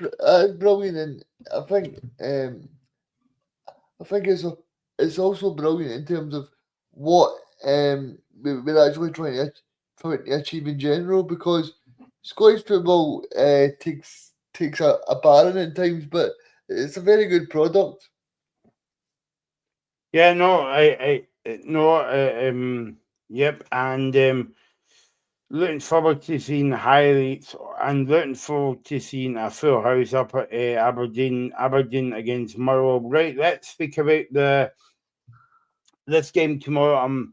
brilliant, and I think it's also brilliant in terms of what we're actually trying to achieve in general, because Scottish football takes a battering at times, but it's a very good product. Yeah, no, no, yep, and looking forward to seeing the highlights and looking forward to seeing a full house up at Aberdeen against Murrow. Right, let's speak about this game tomorrow.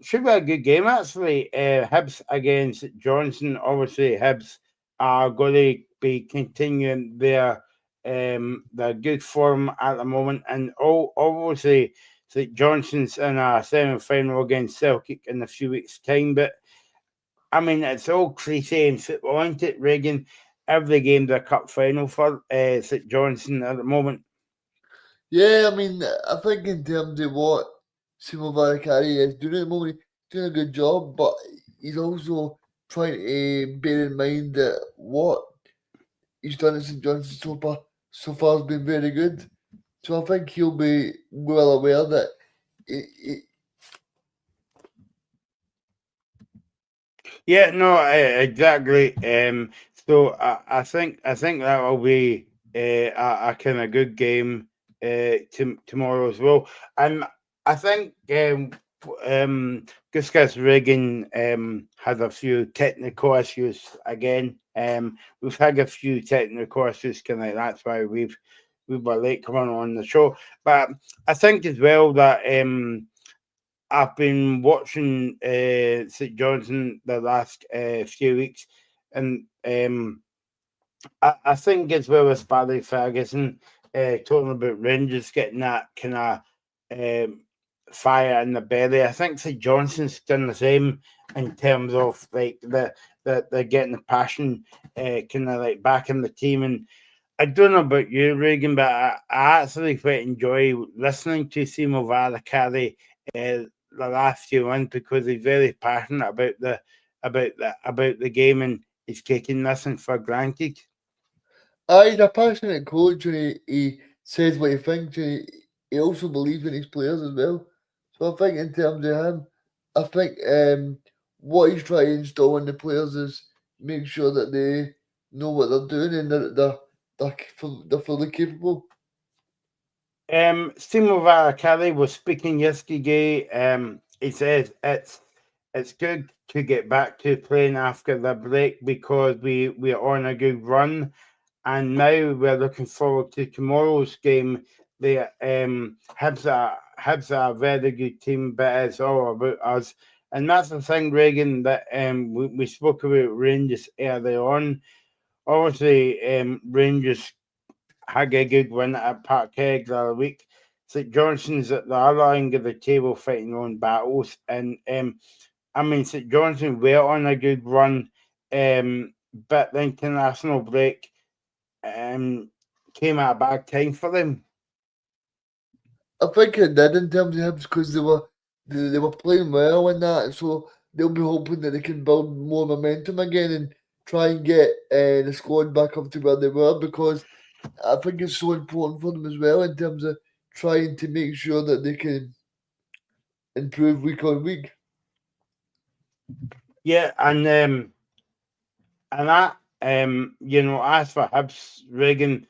Should be a good game actually. Hibs against Johnson. Obviously, Hibs are going to be continuing their good form at the moment, and obviously, St Johnson's in a semi-final against Celtic in a few weeks' time. But I mean, it's all cliche in football, isn't it, Reagan? Every game's a cup final for St Johnson at the moment. Yeah, I mean, I think in terms of what Simo Varakari is doing at the moment, he's doing a good job, but he's also trying to bear in mind that what he's done at St Johnson so far has been very good. So I think he'll be well aware that it. Yeah, no, exactly. So I think that will be a kind of good game tomorrow as well. I think Guskas Reagan had a few technical issues again. We've had a few technical issues, kind of that's why we were late coming on the show. But I think as well that I've been watching St Johnson the last few weeks, and I think as well as Barry Ferguson talking about Rangers getting that kind of fire in the belly. I think St Johnson's done the same in terms of like the getting the passion kind of like back in the team. And I don't know about you, Reagan, but I actually quite enjoy listening to Simo Valakari the last few months, because he's very passionate about the game, and he's taking nothing for granted. He's a passionate coach, and he says what he thinks, and he also believes in his players as well. So I think in terms of him, I think what he's trying to install in the players is make sure that they know what they're doing and they're fully capable. Stimo Varakari was speaking yesterday. He says it's good to get back to playing after the break because we're on a good run, and now we're looking forward to tomorrow's game. The Hibs are a very good team, but it's all about us. And that's the thing, Reagan, that we spoke about Rangers earlier on. Obviously, Rangers had a good win at Parkhead the other week. St Johnson's at the other end of the table fighting on battles. And I mean, St Johnson were on a good run, but the international break came at a bad time for them. I think it did in terms of Hibs because they were playing well in that, so they'll be hoping that they can build more momentum again and try and get the squad back up to where they were because I think it's so important for them as well in terms of trying to make sure that they can improve week on week. Yeah, and that as for Hibs, Reagan,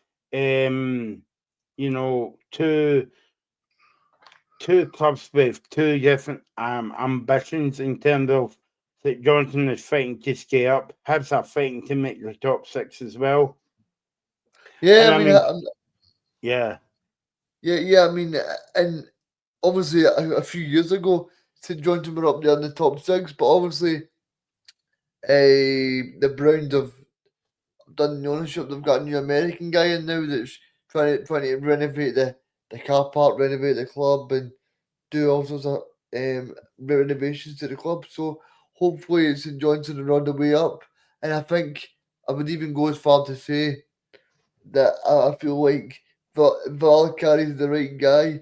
two clubs with two different ambitions in terms of St Johnson is fighting to stay up. Hibs are fighting to make the top six as well. Yeah, And I mean, yeah. Yeah. I mean, and obviously a few years ago, St Johnson were up there in the top six, but obviously, the Browns have done the ownership. They've got a new American guy in now that's trying to renovate the car park, renovate the club, and do all sorts of renovations to the club. So hopefully, St Johnson are on the way up. And I think I would even go as far to say that I feel like Val carries the right guy,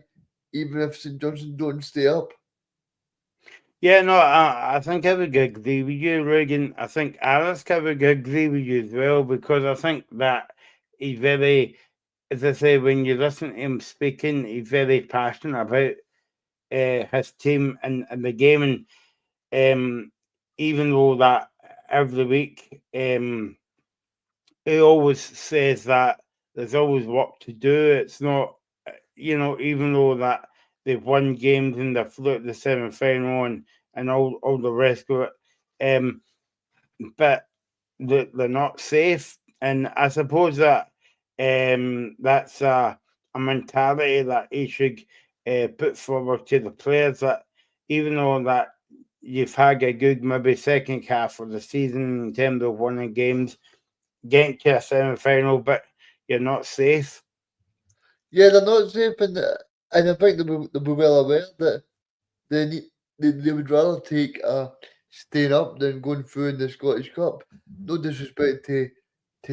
even if St Johnson don't stay up. Yeah, no, I think I would agree with you, Reagan. I think Alice would agree with you as well because I think that he's very, as I say, when you listen to him speaking, he's very passionate about his team and the game. And even though that every week, he always says that there's always work to do. It's not, even though that they've won games in the float the semi final and all the rest of it, but they're not safe. And I suppose that that's a mentality that he should put forward to the players that even though that you've had a good maybe second half of the season in terms of winning games, getting to a semi final, but you're not safe. Yeah, they're not safe, and I think they'll be well aware that they need, they would rather take staying up than going through in the Scottish Cup. No disrespect to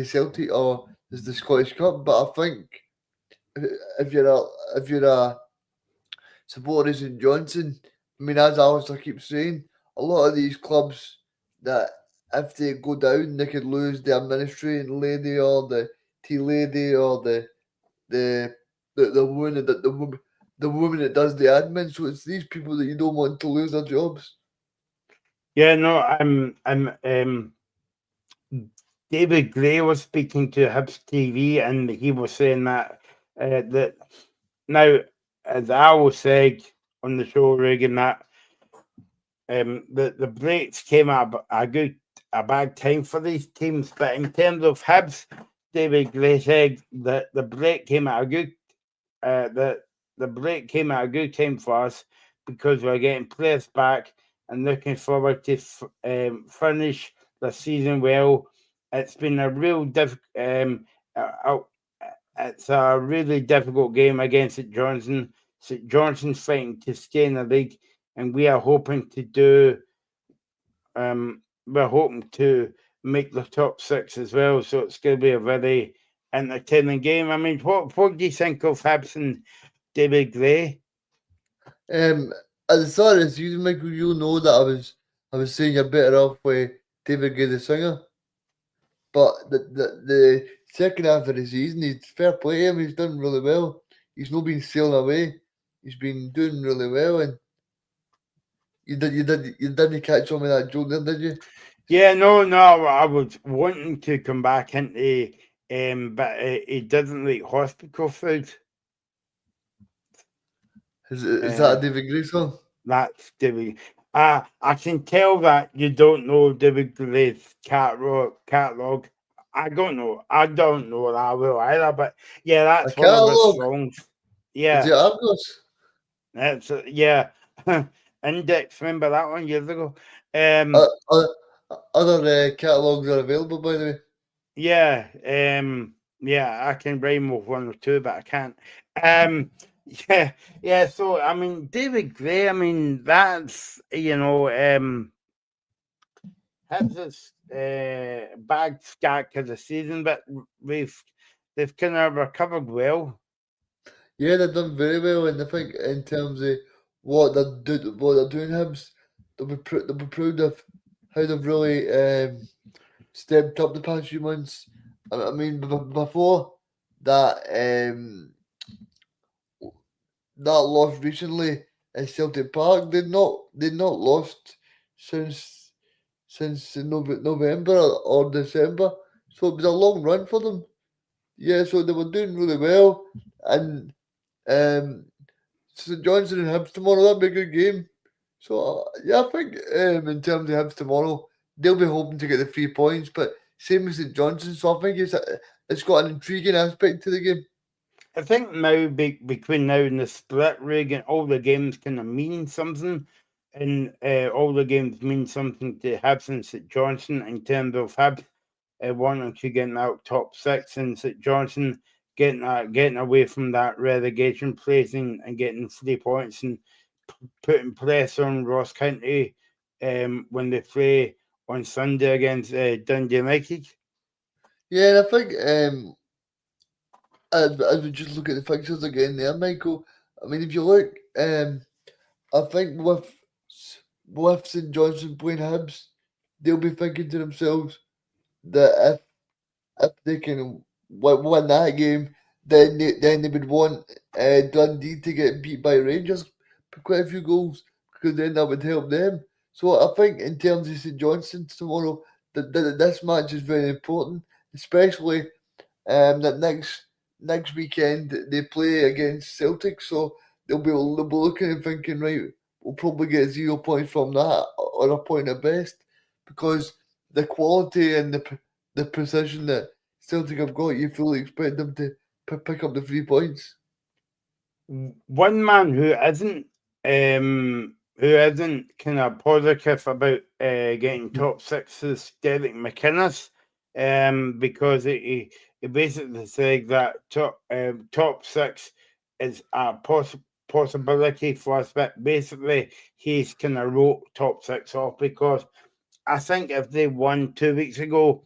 Celtic or as the Scottish Cup, but I think if you're a if you're a supporter of St Johnson, I mean, as Alistair keeps saying, a lot of these clubs that if they go down, they could lose the administrating lady or the tea lady or the woman that the woman that does the admin. So it's these people that you don't want to lose their jobs. Yeah, no, David Gray was speaking to Hibs TV, and he was saying that now, as I was said on the show, Reagan, that the breaks came at a bad time for these teams, but in terms of Hibs, David Gray said that the break came at a good the break came at a good time for us because we're getting players back and looking forward to finish the season well. It's been a real it's a really difficult game against St Johnson. St Johnson's fighting to stay in the league, and we are hoping to do. We're hoping to make the top six as well. So it's going to be a very entertaining game. I mean, what do you think of Hibs and David Gray? At the start of the season, Michael, you know that I was saying you're better off with David Gay the singer. But the second half of the season, he's fair play him. He's done really well. He's not been sailing away. He's been doing really well, and didn't catch on with that joke then, did you? Yeah, no, I was wanting to come back into, but he doesn't like hospital food. Is that a David Gray song? That's David. I can tell that you don't know David Gray's catalog. I don't know. I don't know that well either, but yeah, A that's one of his catalogue? songs. Is Yeah, it Argos? that's yeah. Index, remember that one years ago? Uh, uh, other catalogues are available, by the way. Yeah, yeah, I can rhyme with one or two, but I can't. Um, yeah. So I mean, David Gray. I mean, that's has this bad start to the season, but they've kind of recovered well. Yeah, they've done very well, and I think in terms of what they're doing, Hibs, they'll be proud of how they've really stepped up the past few months. I mean, before that that loss recently at Celtic Park, they'd not lost since November or December, so it was a long run for them. Yeah, so they were doing really well, and um, St Johnson and Hibs tomorrow, that'd be a good game. So yeah, I think in terms of Hibs tomorrow, they'll be hoping to get the 3 points, but same as St Johnson. So I think it's got an intriguing aspect to the game. I think now between now and the split, Reagan, all the games kind of mean something, and all the games mean something to Hibs and St Johnson in terms of Hibs wanting to get out top six, and St Johnson getting away from that relegation place and getting 3 points and putting pressure on Ross County when they play on Sunday against Dundee United. Yeah, and I think as we just look at the fixtures again there, Michael. I mean, if you look, I think with St Johnson playing Hibs, they'll be thinking to themselves that if they can win that game, then they would want Dundee to get beat by Rangers by quite a few goals, because then that would help them. So I think in terms of St Johnson tomorrow, that this match is very important, especially that next weekend they play against Celtic. So they'll be looking and thinking, right, we'll probably get 0 points from that, or a point at best, because the quality and the precision that Celtic have got, you fully expect them to pick up the 3 points. One man who isn't kind of positive about getting top six is Derek McInnes, because he basically said that top six is a possibility for us, but basically he's kind of wrote top six off, because I think if they won 2 weeks ago,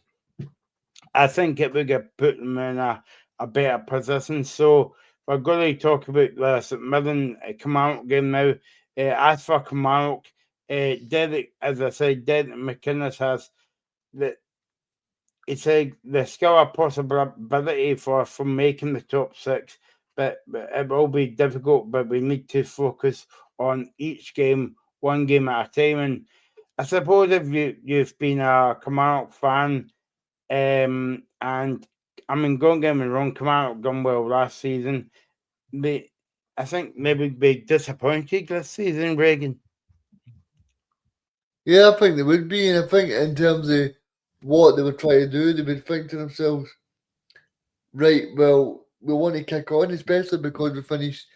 I think it would have put them in a better position. So we're going to talk about the St Mirren Kilmarnock game now. As for Kilmarnock, Derek, as I said, Derek McInnes has the it's the skill or possibility for making the top six, but it will be difficult. But we need to focus on each game, one game at a time. And I suppose if you've been a Kilmarnock fan, and I mean, don't get me wrong, Kilmarnock done well last season. I think maybe be disappointed this season, Reagan. Yeah, I think they would be, and I think in terms of what they were trying to do, they would think to themselves, right, well, we want to kick on, especially because we finished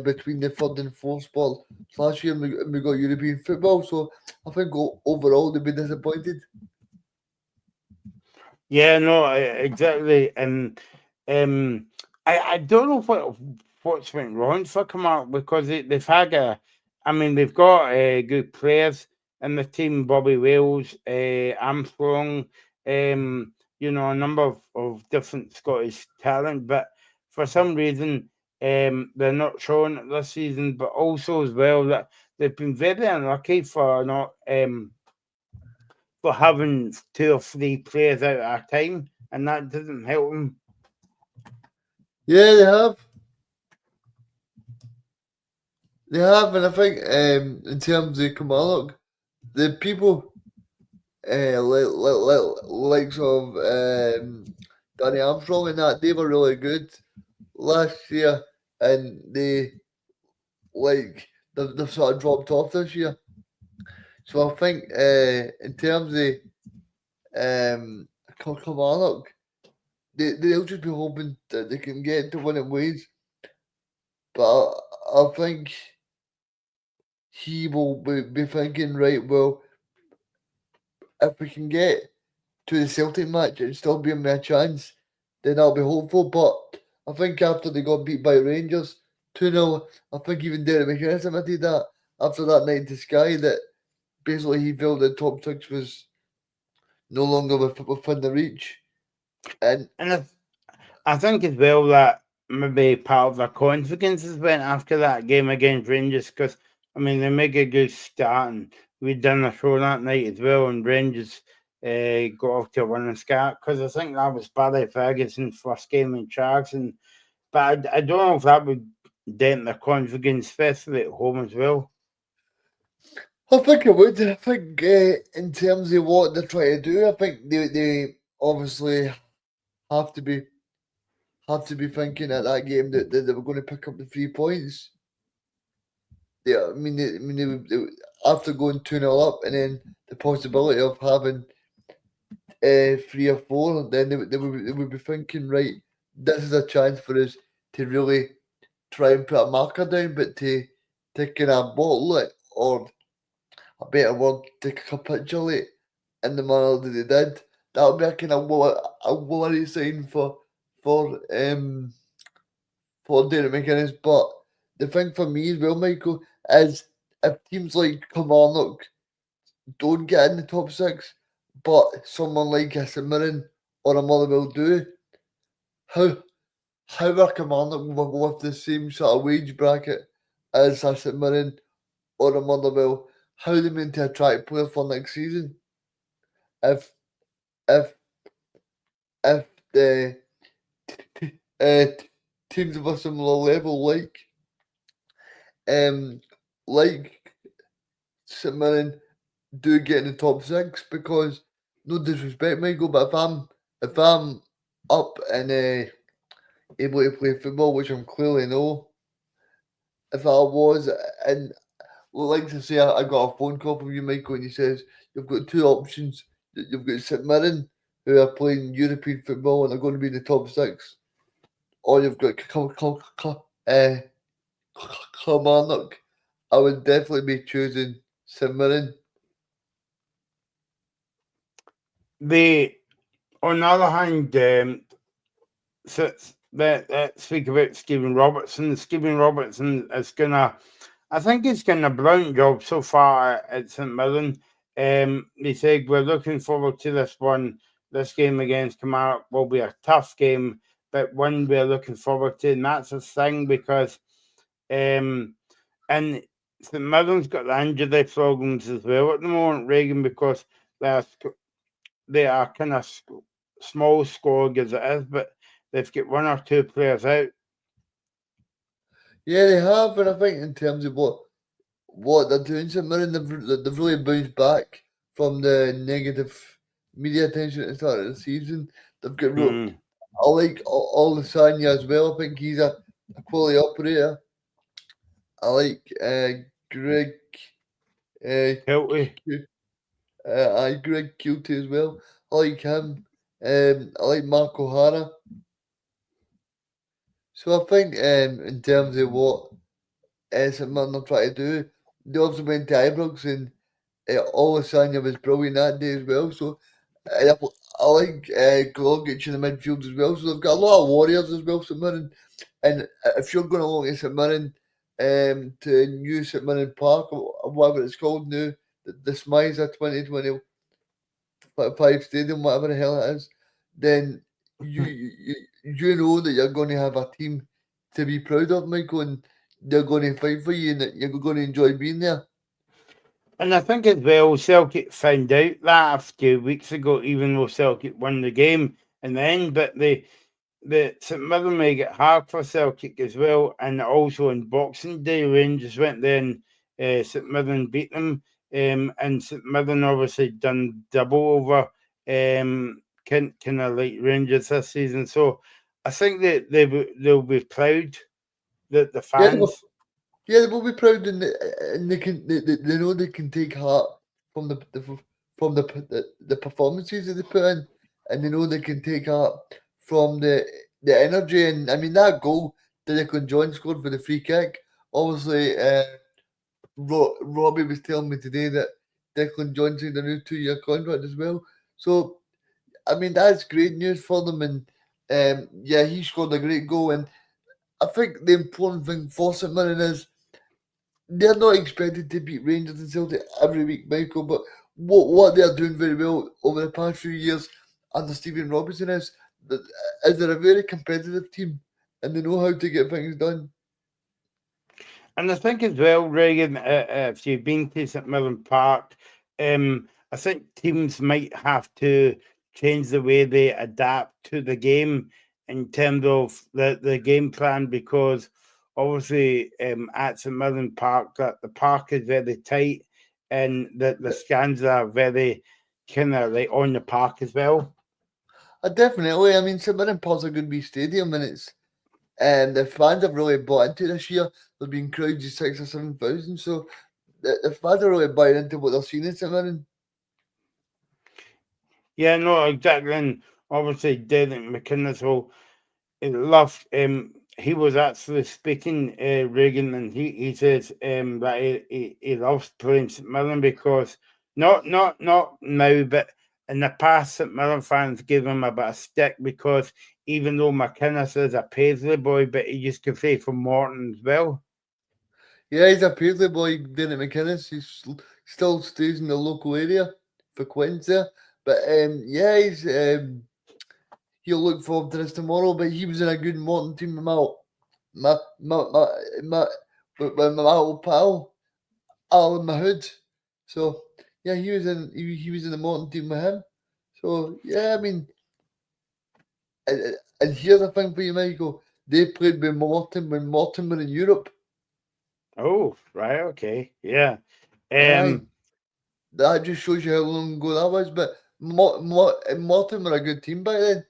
between the third and fourth spot last year, and we got European football. So I think overall they'd be disappointed. Yeah, no, exactly. And I don't know what's went wrong for Kilmarnock, because they've had I mean, they've got good players in the team, Bobby Wales, Armstrong, a number of different Scottish talent, but for some reason, they're not showing it this season. But also as well that they've been very unlucky for not for having two or three players out at a time, and that doesn't help them. Yeah, they have. They have, and I think in terms of Kilmarnock, the people likes of Danny Armstrong and that, they were really good last year, and they've sort of dropped off this year. So I think in terms of Kilmarnock, they'll just be hoping that they can get to winning ways. But I think he will be thinking, right, well, if we can get to the Celtic match and still give me a chance, then I'll be hopeful. But I think after they got beat by Rangers 2-0, I think even Derek McInnes admitted that after that night to Sky that basically he felt the top six was no longer within the reach. And I think as well that maybe part of their confidence has went after that game against Rangers, because I mean they make a good start and we'd done a show that night as well, and Rangers got off to a winning start, because I think that was Barry Ferguson's first game in charge, and but I don't know if that would dent their confidence, especially at home as well. I think it would. I think in terms of what they're trying to do, I think they obviously have to be thinking at that game that they were going to pick up the 3 points. Yeah, I mean, they after going 2-0 up, and then the possibility of having 3 or 4, then they would be thinking, right, this is a chance for us to really try and put a marker down, but to kind of bottle it, or a better word, to capitulate in the manner that they did. That would be a kind of a worry sign for Derek McInnes. But the thing for me as well, Michael, is if teams like Kilmarnock don't get in the top 6, but someone like a St Mirren or a Motherwell do, how are Kilmarnock with the same sort of wage bracket as a St Mirren or a Motherwell, how are they meant to attract players for next season? If the teams of a similar level like St Mirren do get in the top 6, because no disrespect, Michael, but if I'm up and able to play football, which I'm clearly no, if I was, and like to say I got a phone call from you, Michael, and he says you've got 2 options. You've got St Mirren, who are playing European football and are going to be in the top 6, or you've got Kilmarnock. I would definitely be choosing St Mirren. On the other hand, speak about Stephen Robertson. Stephen Robertson is I think he's done a brilliant job so far at St Mirren. They said we're looking forward to this one. This game against Kilmarnock will be a tough game, but one we're looking forward to, and that's a thing because and St Mirren's got the injury problems as well at the moment, Reagan, because they are kind of small squad as it is, but they've got 1 or 2 players out. Yeah, they have, and I think in terms of what they're doing, St Mirren, they've really bounced back from the negative media attention at the start of the season. They've got I like Olasanya as well. I think he's a quality operator. I like Greg Kilty. Greg Kilty as well. I like him. I like Mark O'Hara. So I think in terms of what St Mirren are trying to do, they also went to Ibrox, and Olasanya was brilliant that day as well. So I like Glogic in the midfield as well. So they've got a lot of warriors as well, St Mirren. And if you're going along to St Mirren, to New St Mirren Park, or whatever it's called now, the Smiza 2025 Stadium, whatever the hell it is, then you know that you're going to have a team to be proud of, Michael, and they're going to fight for you, and that you're going to enjoy being there. And I think as well, Celtic found out that a few weeks ago, even though Celtic won the game in the end, but they the St Mirren make it hard for Celtic as well, and also on Boxing Day, Rangers went there and St Mirren beat them, and St Mirren obviously done double over kind of like Rangers this season. So I think that they'll be proud that the Yeah, they will, fans. yeah, they will be proud, and they know they can take heart from the performances that they put in, and they know they can take heart from the energy. And I mean that goal that Declan John scored for the free kick. Obviously, Robbie was telling me today that Declan John signed a new 2-year contract as well. So I mean that's great news for them. And yeah, he scored a great goal. And I think the important thing for St Mirren is they're not expected to beat Rangers and Celtic every week, Michael. But what they're doing very well over the past few years under Stephen Robinson is they're a very competitive team and they know how to get things done. And I think as well, Reagan, if you've been to St Mirren Park, I think teams might have to change the way they adapt to the game in terms of the game plan, because obviously at St Mirren Park, that the park is very tight and the stands are very kind of like on the park as well. Definitely. I mean, St Mirren Park's a good wee stadium, and the fans have really bought into this year. There's been crowds of 6 or 7 thousand, so the fans are really buying into what they're seeing in St Mirren. Yeah, no, exactly. And obviously, Derek McInnes will loved. He was actually speaking, Reagan, and he says that he loves playing St Mirren because not now, but in the past, St Mirren fans gave him a bit of stick because even though McInnes is a Paisley boy, but he used to play for Morton as well. Yeah, he's a Paisley boy, Derek McInnes. Still stays in the local area for Quins there. But yeah, he'll look forward to this tomorrow. But he was in a good Morton team with my, my, my, my, with my old pal, Alan Mahood. So yeah, he was in the Morton team with him. So yeah, I mean, and here's the thing for you, Michael. They played with Morton when Morton were in Europe. Oh, right, okay, yeah. Aye, Um, that just shows you how long ago that was. But Morton were a good team back then.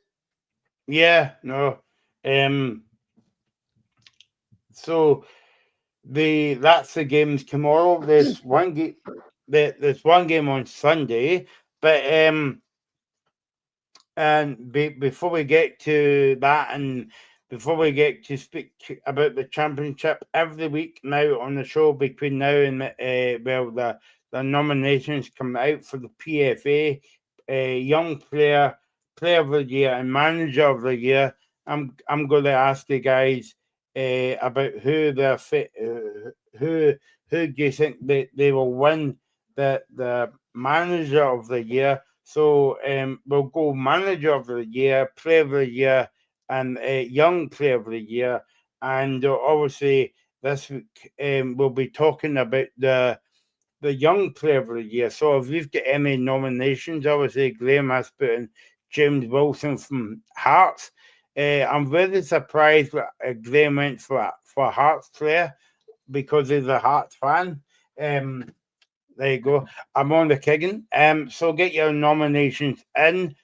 yeah, no. So that's the games tomorrow. There's one game on Sunday, but and before we get to that, and before we get to about the championship, every week now on the show between now and well, the nominations come out for the PFA, young player of the year, and manager of the year. I'm going to ask you guys about who they're fit, who do you think they will win the manager of the year. So we'll go manager of the year, player of the year, and young player of the year. And obviously this week we'll be talking about the young player of the year. So if you've got any nominations, obviously Graham has put in James Wilson from Hearts. I'm very surprised that Graham went for Hearts player because he's a Hearts fan. There you go. I'm on the Kiggin. So get your nominations in.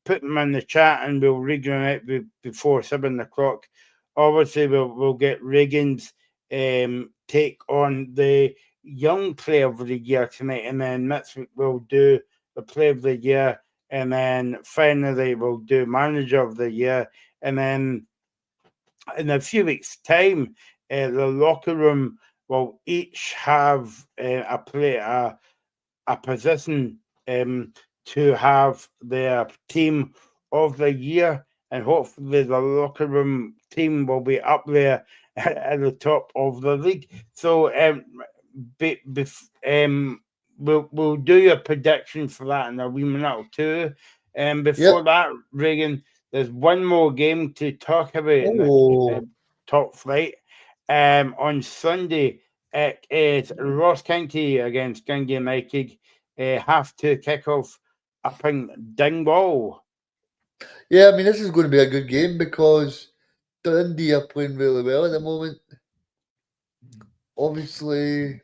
Put them in the chat, and we'll read them out before 7 o'clock. Obviously, we'll get Reagan's take on the young player of the year tonight, and then next week we'll do the player of the year, and then finally we'll do manager of the year, and then in a few weeks' time, the locker room will each have a position to have their team of the year, and hopefully the locker room team will be up there at the top of the league. So we'll do your prediction for that in a wee minute or two. And before Yep. that, Reagan, there's one more game to talk about in the Oh, top flight. On Sunday, it is Ross County against Gungy United. Have to kick off up in Dingwall. Yeah, I mean, this is going to be a good game because Dundee are playing really well at the moment. Obviously,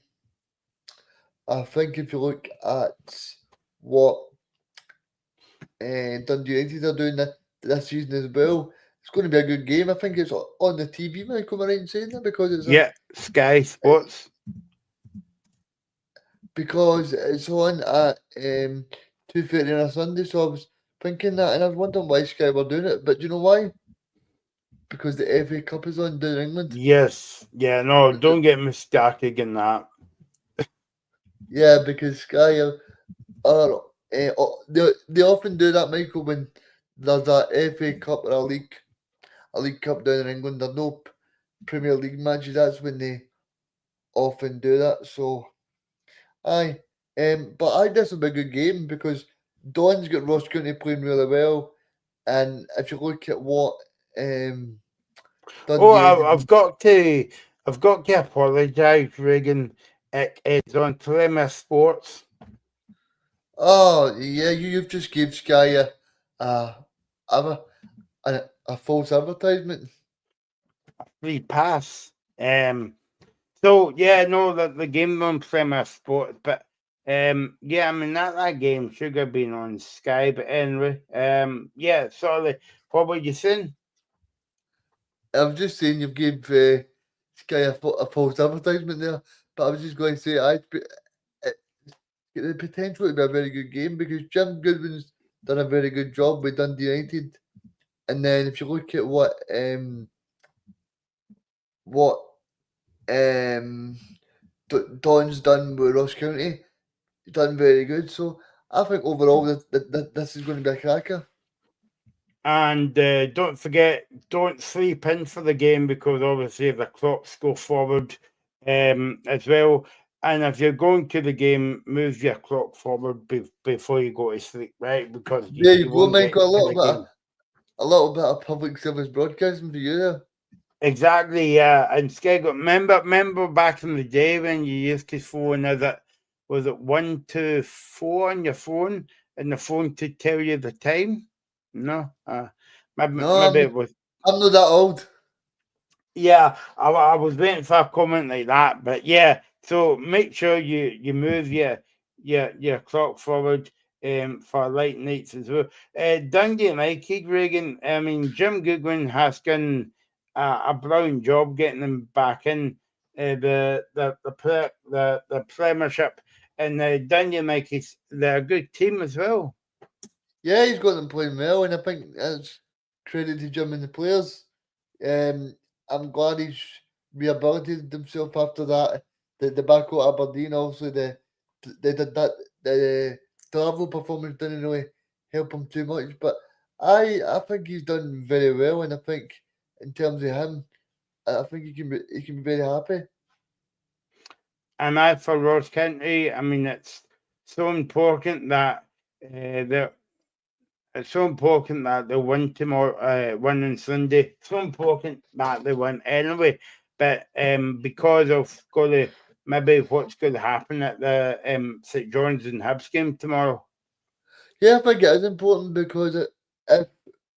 I think if you look at what Dundee United are doing this season as well, it's going to be a good game. I think it's on the TV, Michael, am I right in saying that? Yeah, Sky Sports. Because it's on at 2:30 on a Sunday, so I was thinking that, and I was wondering why Sky were doing it. But do you know why? Because the FA Cup is on down in England. Yes, yeah, no, don't get me started in that. Yeah, because Sky are they often do that, Michael, when there's a FA Cup or a League Cup down in England. There's no Premier League matches. That's when they often do that. So, aye, but I think this will be a good game because Don's got Ross County playing really well, and if you look at what Oh, Dundee United, I've got to apologise, Regan. It is on Tremor Sports. oh yeah, you've just gave Sky a a, a false advertisement. Free pass. So yeah, no, the game on Tremor Sports, but yeah, I mean that game should have been on Sky, but anyway, yeah, sorry. What were you saying? I'm just saying you've gave Sky a false advertisement there, but I was just going to say the potential to be a very good game because Jim Goodwin's done a very good job with Dundee United, and then if you look at what Don's done with Ross County, he's done very good. So I think overall this is going to be a cracker. And don't forget, don't sleep in for the game because obviously the clocks go forward as well. And if you're going to the game, move your clock forward before you go to sleep, right? Because There you you go, won't get Michael. to the game. A little bit of public service broadcasting for you there. Exactly, yeah. And Skegel, remember back in the day when you used to phone, was it 124 on your phone, and the phone to tell you the time? No, No, maybe it was. I'm not that old. Yeah, I was waiting for a comment like that, but yeah. So make sure you move your clock forward for late nights as well. Dundee United, Reagan. I mean, Jim Goodwin has done a brilliant job getting them back in the Premiership, and Dundee United, they're a good team as well. Yeah, he's got them playing well, and I think that's credit to Jim and the players. I'm glad he's rehabilitated himself after that. The debacle at Aberdeen, also the travel performance didn't really help him too much. But I think he's done very well, and I think in terms of him, I think he can be very happy. And as for Ross County, I mean, it's so important that they're it's so important that they win tomorrow, win on Sunday. So important that they win anyway. But because of maybe what's going to happen at the St John's and Hibs game tomorrow. Yeah, I think it is important because if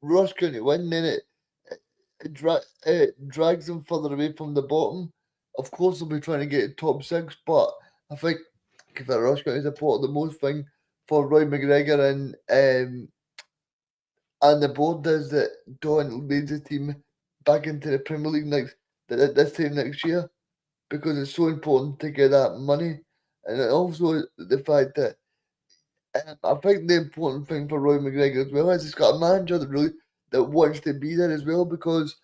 Ross County win, then it drags them further away from the bottom. Of course, they'll be trying to get top six, but I think if Ross County support the most thing for Roy McGregor and the board is that Don leads the team back into the Premier League this time next year because it's so important to get that money, and also the fact that I think the important thing for Roy McGregor as well is he's got a manager that wants to be there as well because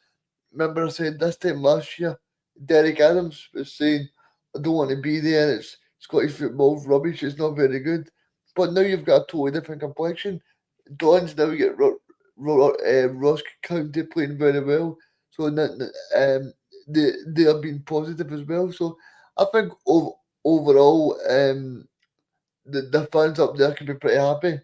remember I said this time last year, Derek Adams was saying, I don't want to be there, it's Scottish football's rubbish, it's not very good. But now you've got a totally different complexion. Don's now get Ross County playing very well. So they have been positive as well. So I think overall the fans up there can be pretty happy.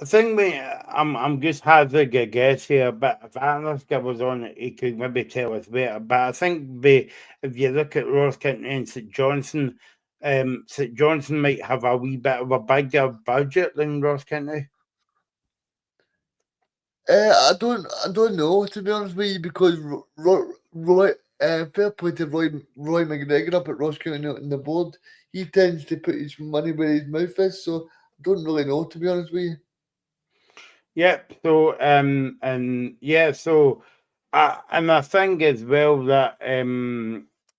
I think I'm just having a guess here, but if Atlas was on it, he could maybe tell us better. But I think if you look at Ross County and St Johnson might have a wee bit of a bigger budget than Ross County. I don't know, to be honest with you, because Roy, fair play to Roy McGregor up at Ross County on the board. He tends to put his money where his mouth is, so I don't really know, to be honest with you. Yep. So and yeah, so and I think as well that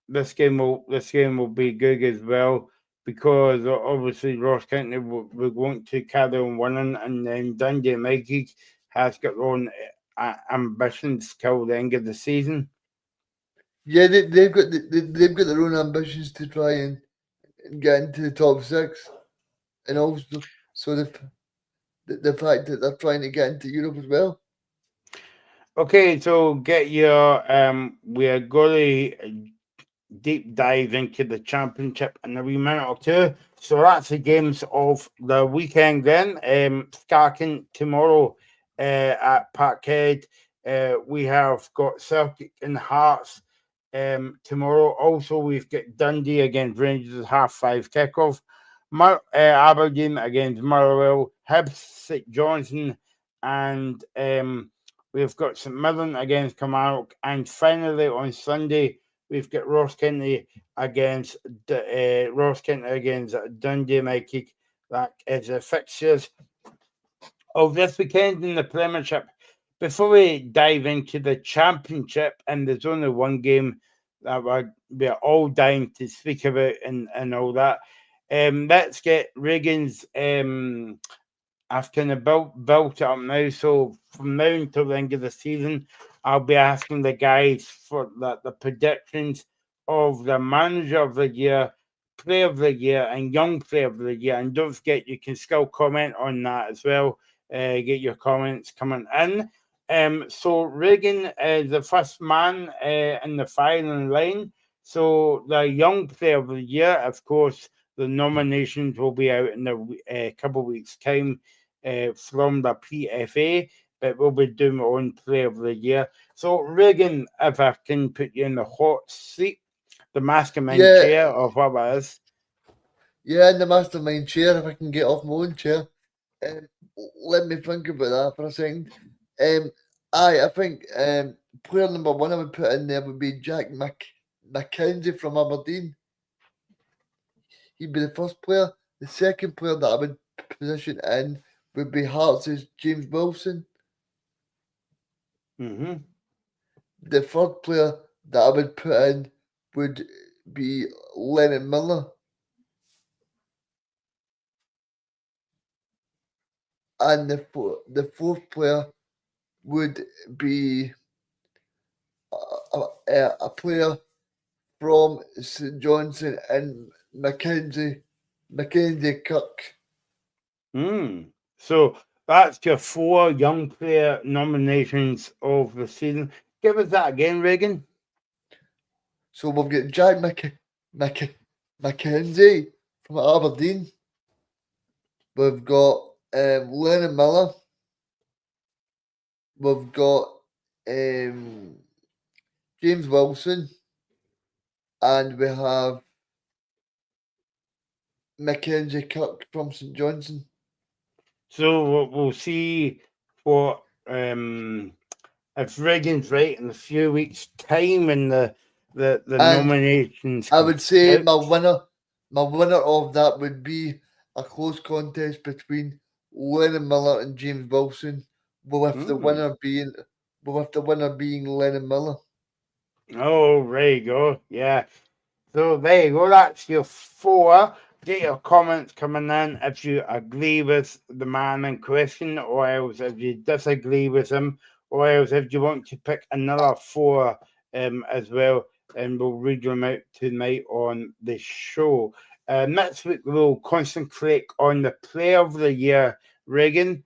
this game will be good as well because obviously Ross County will want to carry on winning, and then Dundee Mikey has got their own ambitions till the end of the season. Yeah, they've got their own ambitions to try and get into the top six, and also so the fact that they're trying to get into Europe as well. Okay, so get your we are going to deep dive into the championship in a wee minute or two. So that's the games of the weekend then. Starting tomorrow at Parkhead. We have got Celtic and Hearts tomorrow. Also, we've got Dundee against Rangers at 5:30 kickoff. Aberdeen against Motherwell, Hibs, St Johnson, and we've got St Mirren against Kilmarnock. And finally on Sunday, we've got Ross County against Dundee Mikey. That is the fixtures of this weekend in the Premiership. Before we dive into the Championship, and there's only one game that we're all dying to speak about and all that. Let's get Reagan's. I've kind of built it up now. So from now until the end of the season, I'll be asking the guys for the predictions of the Manager of the Year, Player of the Year, and Young Player of the Year. And don't forget, you can still comment on that as well. Get your comments coming in. So Reagan is the first man in the firing line. So the Young Player of the Year, of course, the nominations will be out in a couple of weeks' time from the PFA, but we'll be doing our own Player of the Year. So, Reagan, if I can put you in the hot seat, the mastermind chair of what it is. Yeah, in the mastermind chair, if I can get off my own chair. Let me think about that for a second. I think player number one I would put in there would be Jack McKenzie from Aberdeen. He'd be the first player. The second player that I would position in would be Hearts' James Wilson. Mm-hmm. The third player that I would put in would be Lennon Miller. And the fourth player would be a player from St Johnson and Mackenzie Kirk. So that's your 4 young player nominations of the season. Give us that again, Reagan. So we've got Jack McKenzie from Aberdeen. We've got Lennon Miller. We've got James Wilson. And we have Mackenzie Kirk from St Johnson. So we'll see what if Reagan's right in a few weeks' time in the nominations. I would say my winner of that would be a close contest between Lennon Miller and James Wilson, with the winner being Lennon Miller. Oh, there you go. Yeah. So there you go. That's your 4. Get your comments coming in if you agree with the man in question, or else if you disagree with him, or else if you want to pick another 4 as well, and we'll read them out tonight on the show. Next week we'll concentrate on the Player of the Year, Reagan.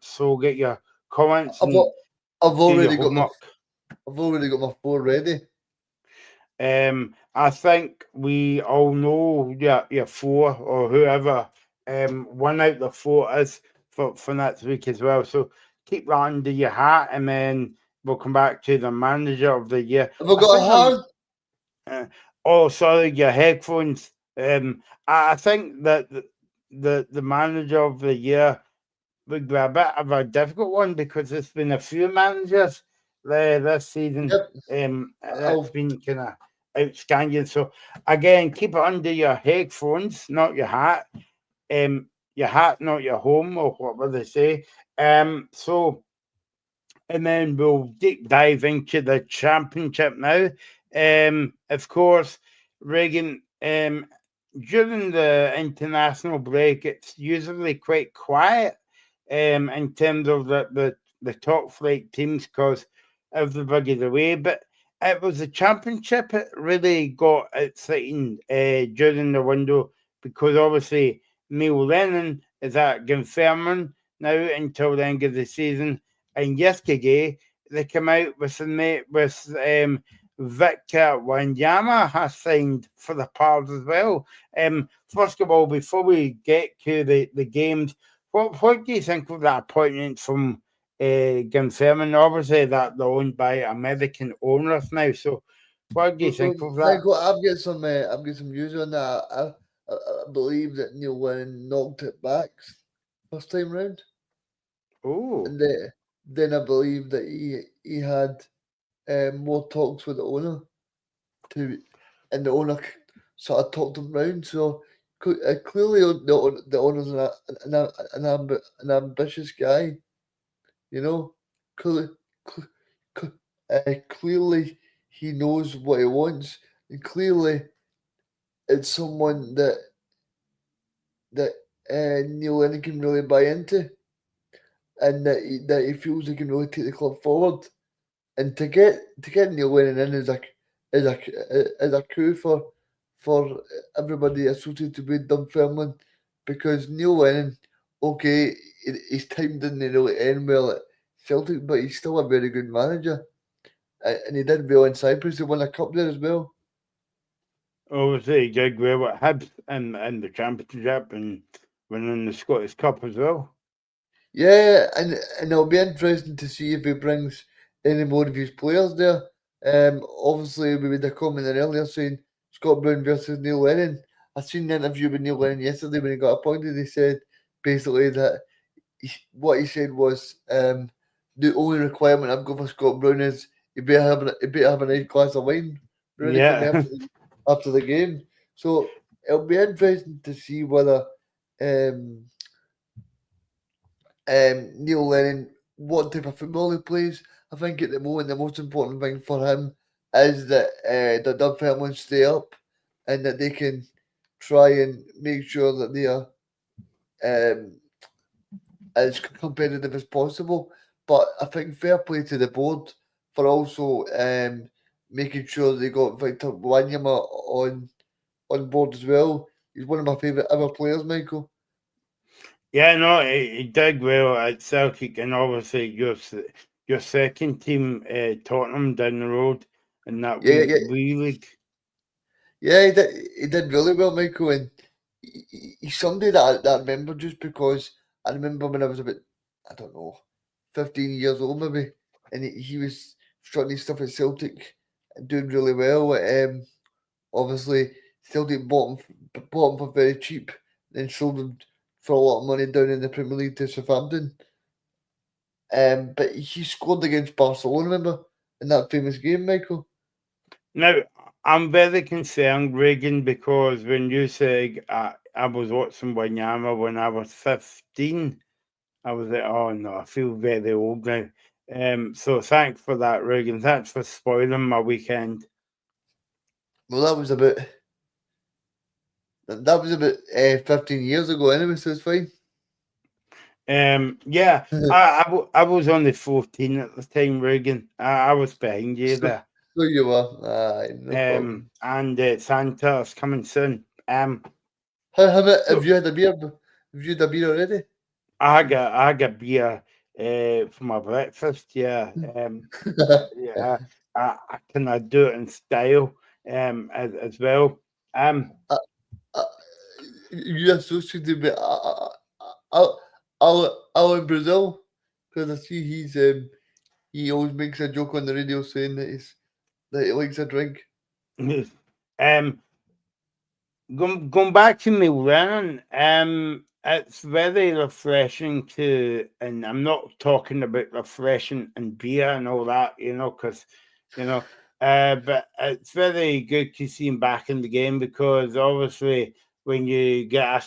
So get your comments. I've already got my 4 ready. I think we all know your 4 or whoever one out the 4 is for next week as well. So keep that under your hat, and then we'll come back to the Manager of the Year. Have I got a hand? Oh, sorry, your headphones. I think that the Manager of the Year would be a bit of a difficult one because there's been a few managers this season. Yep. That's been kind of outstanding. So again, keep it under your headphones, not your hat. Your hat, not your home, or whatever they say. So, and then we'll deep dive into the championship now. Of course, Reagan. During the international break, it's usually quite quiet. In terms of the top flight teams, because everybody's away. But it was the championship. It really got exciting during the window because obviously Neil Lennon is at Dunfermline now until the end of the season. And yesterday they came out with Victor Wanyama has signed for the Pars as well. First of all, before we get to the games, what do you think of that appointment from Dunfermline? Obviously, that they're owned by American owners now. So, what do you think of that? Michael, I've got some news on that. I believe that Neil Lennon knocked it back first time round. Oh, And then I believe that he had more talks with the owner and the owner sort of talked him round. So clearly the owner's an ambitious guy, you know. Clearly he knows what he wants, and clearly it's someone that Neil Lennon can really buy into, and that he feels he can really take the club forward. And to get Neil Lennon in is a coup for everybody associated with Dunfermline, because Neil Lennon, okay, his time didn't really end well at Celtic, but he's still a very good manager, and he did well in Cyprus. He won a cup there as well. obviously, he did well at Hibs in the championship and winning the Scottish Cup as well. Yeah, and it'll be interesting to see if he brings any more of his players there. Obviously, we made a comment in earlier saying Scott Brown versus Neil Lennon. I seen the interview with Neil Lennon yesterday when he got appointed. He said basically that what he said was the only requirement I've got for Scott Brown is he better have a nice glass of wine ready for me Yeah. after the game. So it'll be interesting to see whether Neil Lennon, what type of football he plays. I think at the moment the most important thing for him is that the Dunfermline stay up and that they can try and make sure that they are as competitive as possible. But I think fair play to the board for also making sure they got Victor Wanyama on board as well. He's one of my favourite ever players, Michael. Yeah, no, he did well at Celtic, and obviously your second team, Tottenham, down the road in that Yeah, wee, yeah, wee league. yeah. He did really well, Michael, and he's somebody that I remember just because I remember when I was about, I don't know, 15 years old maybe, and he was starting his stuff at Celtic and doing really well. Obviously Celtic bought him for very cheap, then sold him for a lot of money down in the Premier League to Southampton. But he scored against Barcelona, remember, in that famous game, Michael. Now, I'm very concerned, Reagan, because when you say I was watching Wanyama when I was 15, I was like, oh no, I feel very old now. So thanks for that, Reagan. Thanks for spoiling my weekend. Well, that was about 15 years ago anyway, so it's fine. Yeah, I was only 14 at the time, Reagan. I was behind you there. So you were. Aye, no problem. And Santa is coming soon. Have So you had a beer? Have you had a beer already? I got beer for my breakfast. Yeah, yeah. I can do it in style as well. Uh, uh, you associated with Alan Brazil, because I see he always makes a joke on the radio saying that he likes a drink. um, going back to Neil Lennon. it's very refreshing to, and I'm not talking about refreshing and beer and all that, because you know, but it's very good to see him back in the game because obviously when you get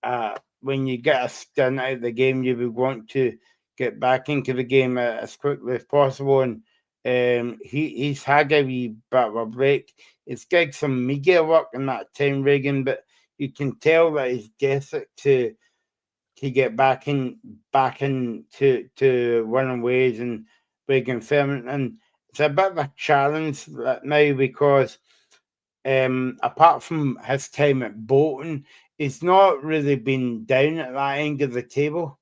a stint out of the game, you would want to get back into the game as quickly as possible, and he's had a wee bit of a break. He's got some media work in that time, Reagan, but you can tell that he's desperate to get back in to winning ways and breaking firm. And it's a bit of a challenge now because apart from his time at Bolton, he's not really been down at that end of the table.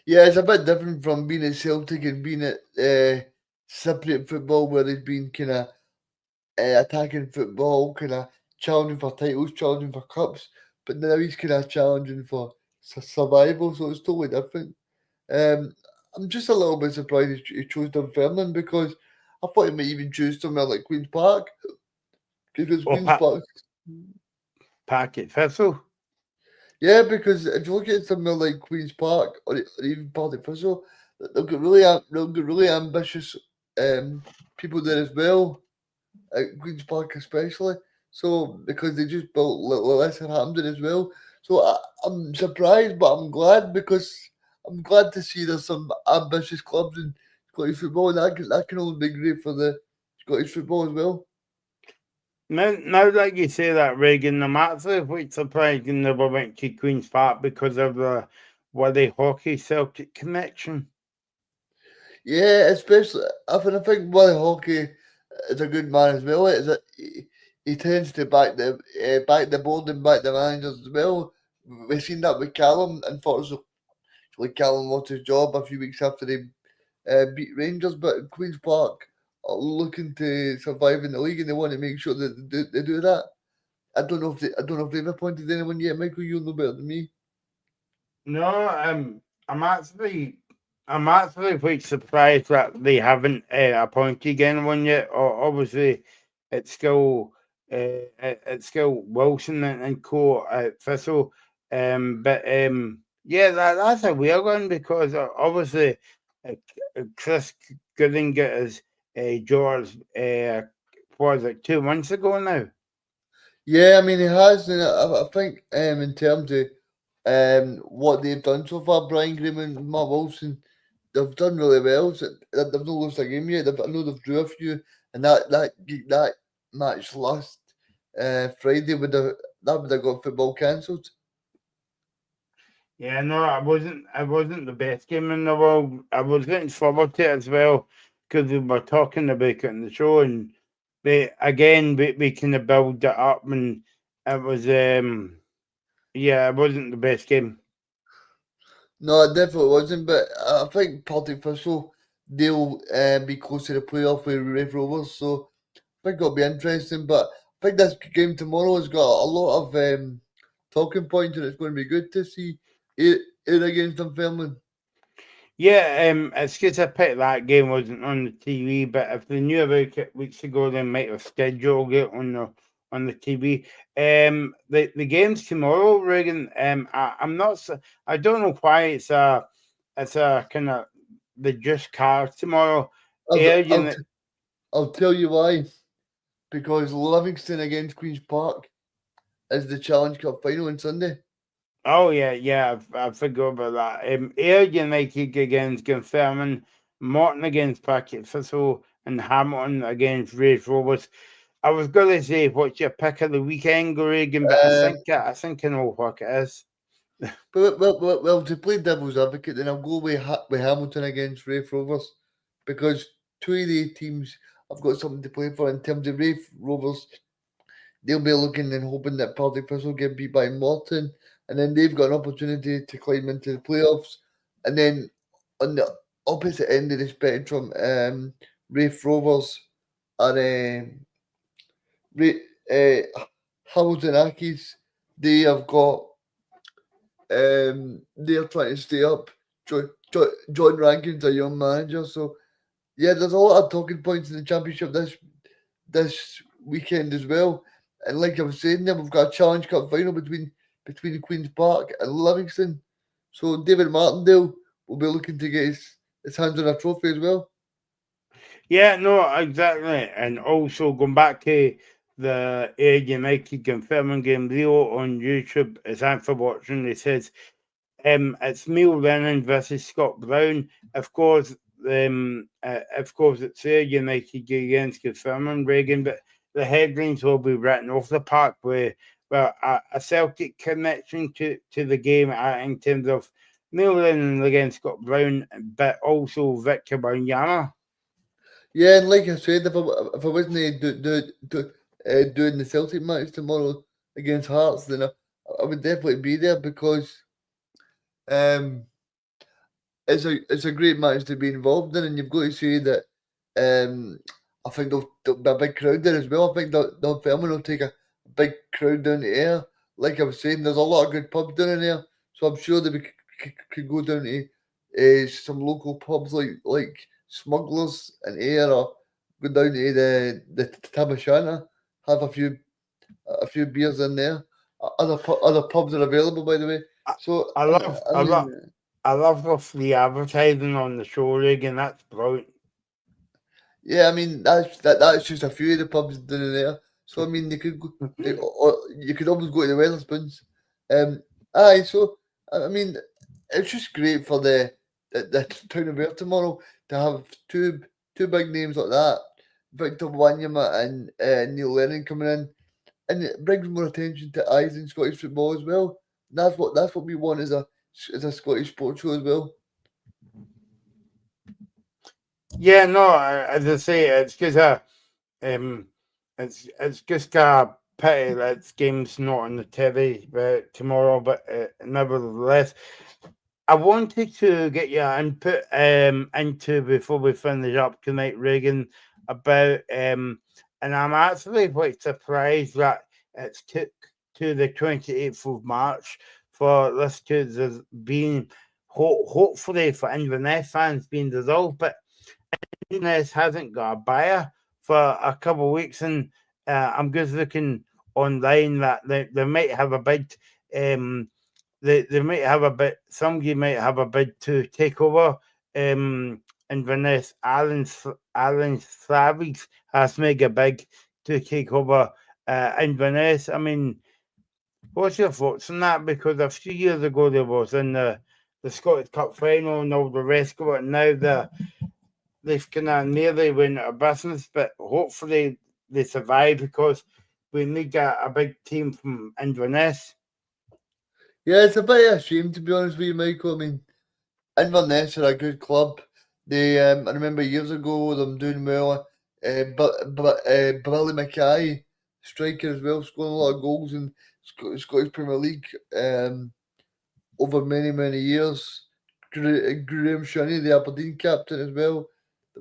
Yeah, it's a bit different from being at Celtic and being at Cypriot football, where he's been kind of attacking football, kind of challenging for titles, challenging for cups. But now he's kind of challenging for survival, so it's totally different. Um, I'm just a little bit surprised he chose Dunfermline because I thought he might even choose somewhere like Queen's Park because Or Queen's Park. Packet Thistle. Yeah, because if you look at somewhere like Queen's Park or even Partick Thistle, they've got really ambitious people there as well. At Queen's Park especially. So because they just built Lesser Hampden as well. So I'm surprised, but I'm glad because I'm glad to see there's some ambitious clubs in Scottish football, and that can only be great for the Scottish football as well. Now that you say that, Reagan, I'm actually quite surprised you never went to Queen's Park because of the Hockey Celtic connection. Yeah, especially I think Willie Hockey is a good man as well. Is that he tends to back the board and back the managers as well. We've seen that with Callum, unfortunately. Callum lost his job a few weeks after they beat Rangers, but Queen's Park are looking to survive in the league, and they want to make sure that they do that. I don't know if they've appointed anyone yet. Michael, you'll know better than me. No, I'm actually quite surprised that they haven't appointed anyone yet. Obviously, it's still it's still Wilson and co at Thistle. Yeah, that's a weird one because obviously Chris Gooding got his George was it 2 months ago now. Yeah, I mean he has, and I think in terms of what they've done so far, Brian Graham and Mark Wilson, they've done really well. So they've not lost a game yet. I know they've drew a few, and that match last Friday would have got football cancelled. Yeah, no, I wasn't the best game in the world. I was looking forward to it as well because we were talking about it in the show, and we kind of build it up, and it was yeah, it wasn't the best game. No, it definitely wasn't. But I think Partick Thistle they'll be close to the playoff with Red Rovers, so I think it'll be interesting. But I think this game tomorrow has got a lot of talking points, and it's going to be good to see it against Dunfermline. Yeah, it's because I picked that game wasn't on the TV, but if they knew about it weeks ago, they might have scheduled it on the TV. The game's tomorrow, Reagan. I'm not. I don't know why it's a kind of the just cards tomorrow. I'll, I'll, Urgent. t- I'll tell you why. Because Livingston against Queen's Park is the Challenge Cup final on Sunday. Oh yeah. I forgot about that. Ayr United against Dunfermline, Morton against Packet Thistle, and Hamilton against Raith Rovers. I was gonna say what's your pick of the weekend, Reagan, but Uh, I think I know what it is. well, to play devil's advocate, then I'll go with Hamilton against Raith Rovers because two of the teams have got something to play for. In terms of Raith Rovers, they'll be looking and hoping that Partick Thistle get beat by Morton, and then they've got an opportunity to climb into the playoffs. And then on the opposite end of the spectrum, Raith Rovers are Hamilton Accies. They have got they're trying to stay up. John Rankin's a young manager, so yeah, there's a lot of talking points in the championship this weekend as well. And like I was saying, then we've got a Challenge Cup final between between Queen's Park and Livingston. So David Martindale will be looking to get his hands on a trophy as well. Yeah, no, exactly. And also going back to the Ayr United confirming game Leo on YouTube, as I'm for watching, it says it's Neil Lennon versus Scott Brown. Of course, it's Ayr United against confirming Reagan, but the headlines will be written off the park with a Celtic connection to the game in terms of Neil Lennon against Scott Brown, but also Victor Wanyama. Yeah, and like I said, if I wasn't doing the Celtic match tomorrow against Hearts, then I would definitely be there because it's a great match to be involved in, and you've got to say that I think there'll be a big crowd there as well. I think the Fairman will take a big crowd down to Ayr. Like I was saying, there's a lot of good pubs down in there, so I'm sure that we could go down to some local pubs like Smugglers and Ayr, or go down to the Tabashana, have a few beers in there. Other pubs are available, by the way. So I love the free advertising on the show, Reagan. That's brilliant. Yeah, I mean that's just a few of the pubs down in there. So I mean, you could always go to the Weatherspoons. Aye. So I mean, it's just great for the town of Ayr tomorrow to have two big names like that, Victor Wanyama and Neil Lennon coming in, and it brings more attention to eyes in Scottish football as well. That's what we want as a Scottish sports show as well. Yeah, no, as I say, it's just it's just a pity that game's not on the telly tomorrow, but nevertheless, I wanted to get your input into before we finish up tonight, Reagan, about and I'm actually quite surprised that it's took to the 28th of March for this to being hopefully for Inverness fans being dissolved, but Inverness hasn't got a buyer for a couple of weeks, and I'm just looking online that they might have a bid. They might have a bid. Somebody might have a bid to take over Inverness. Alan Slavics has made a bid to take over Inverness. I mean, what's your thoughts on that? Because a few years ago there was in the Scottish Cup final and all the rest of it. And now they've kind of nearly went out of business, but hopefully they survive because we need a big team from Inverness. Yeah, it's a bit of a shame, to be honest with you, Michael. I mean, Inverness are a good club. They, I remember years ago them doing well. Billy Mackay, striker as well, scoring a lot of goals in Scottish Premier League over many years. Graham Shinnie, the Aberdeen captain as well.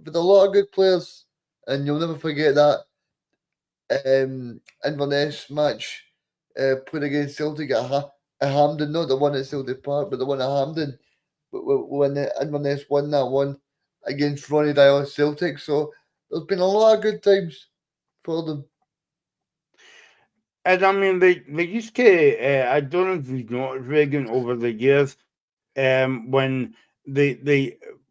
But a lot of good players, and you'll never forget that Inverness match played against Celtic at Hampden, not the one at Celtic Park, but the one at Hampden, when Inverness won that one against Ronnie Dyer's Celtic. So there's been a lot of good times for them. And I mean, they used to, I don't know if you've noticed, Reagan, over the years, when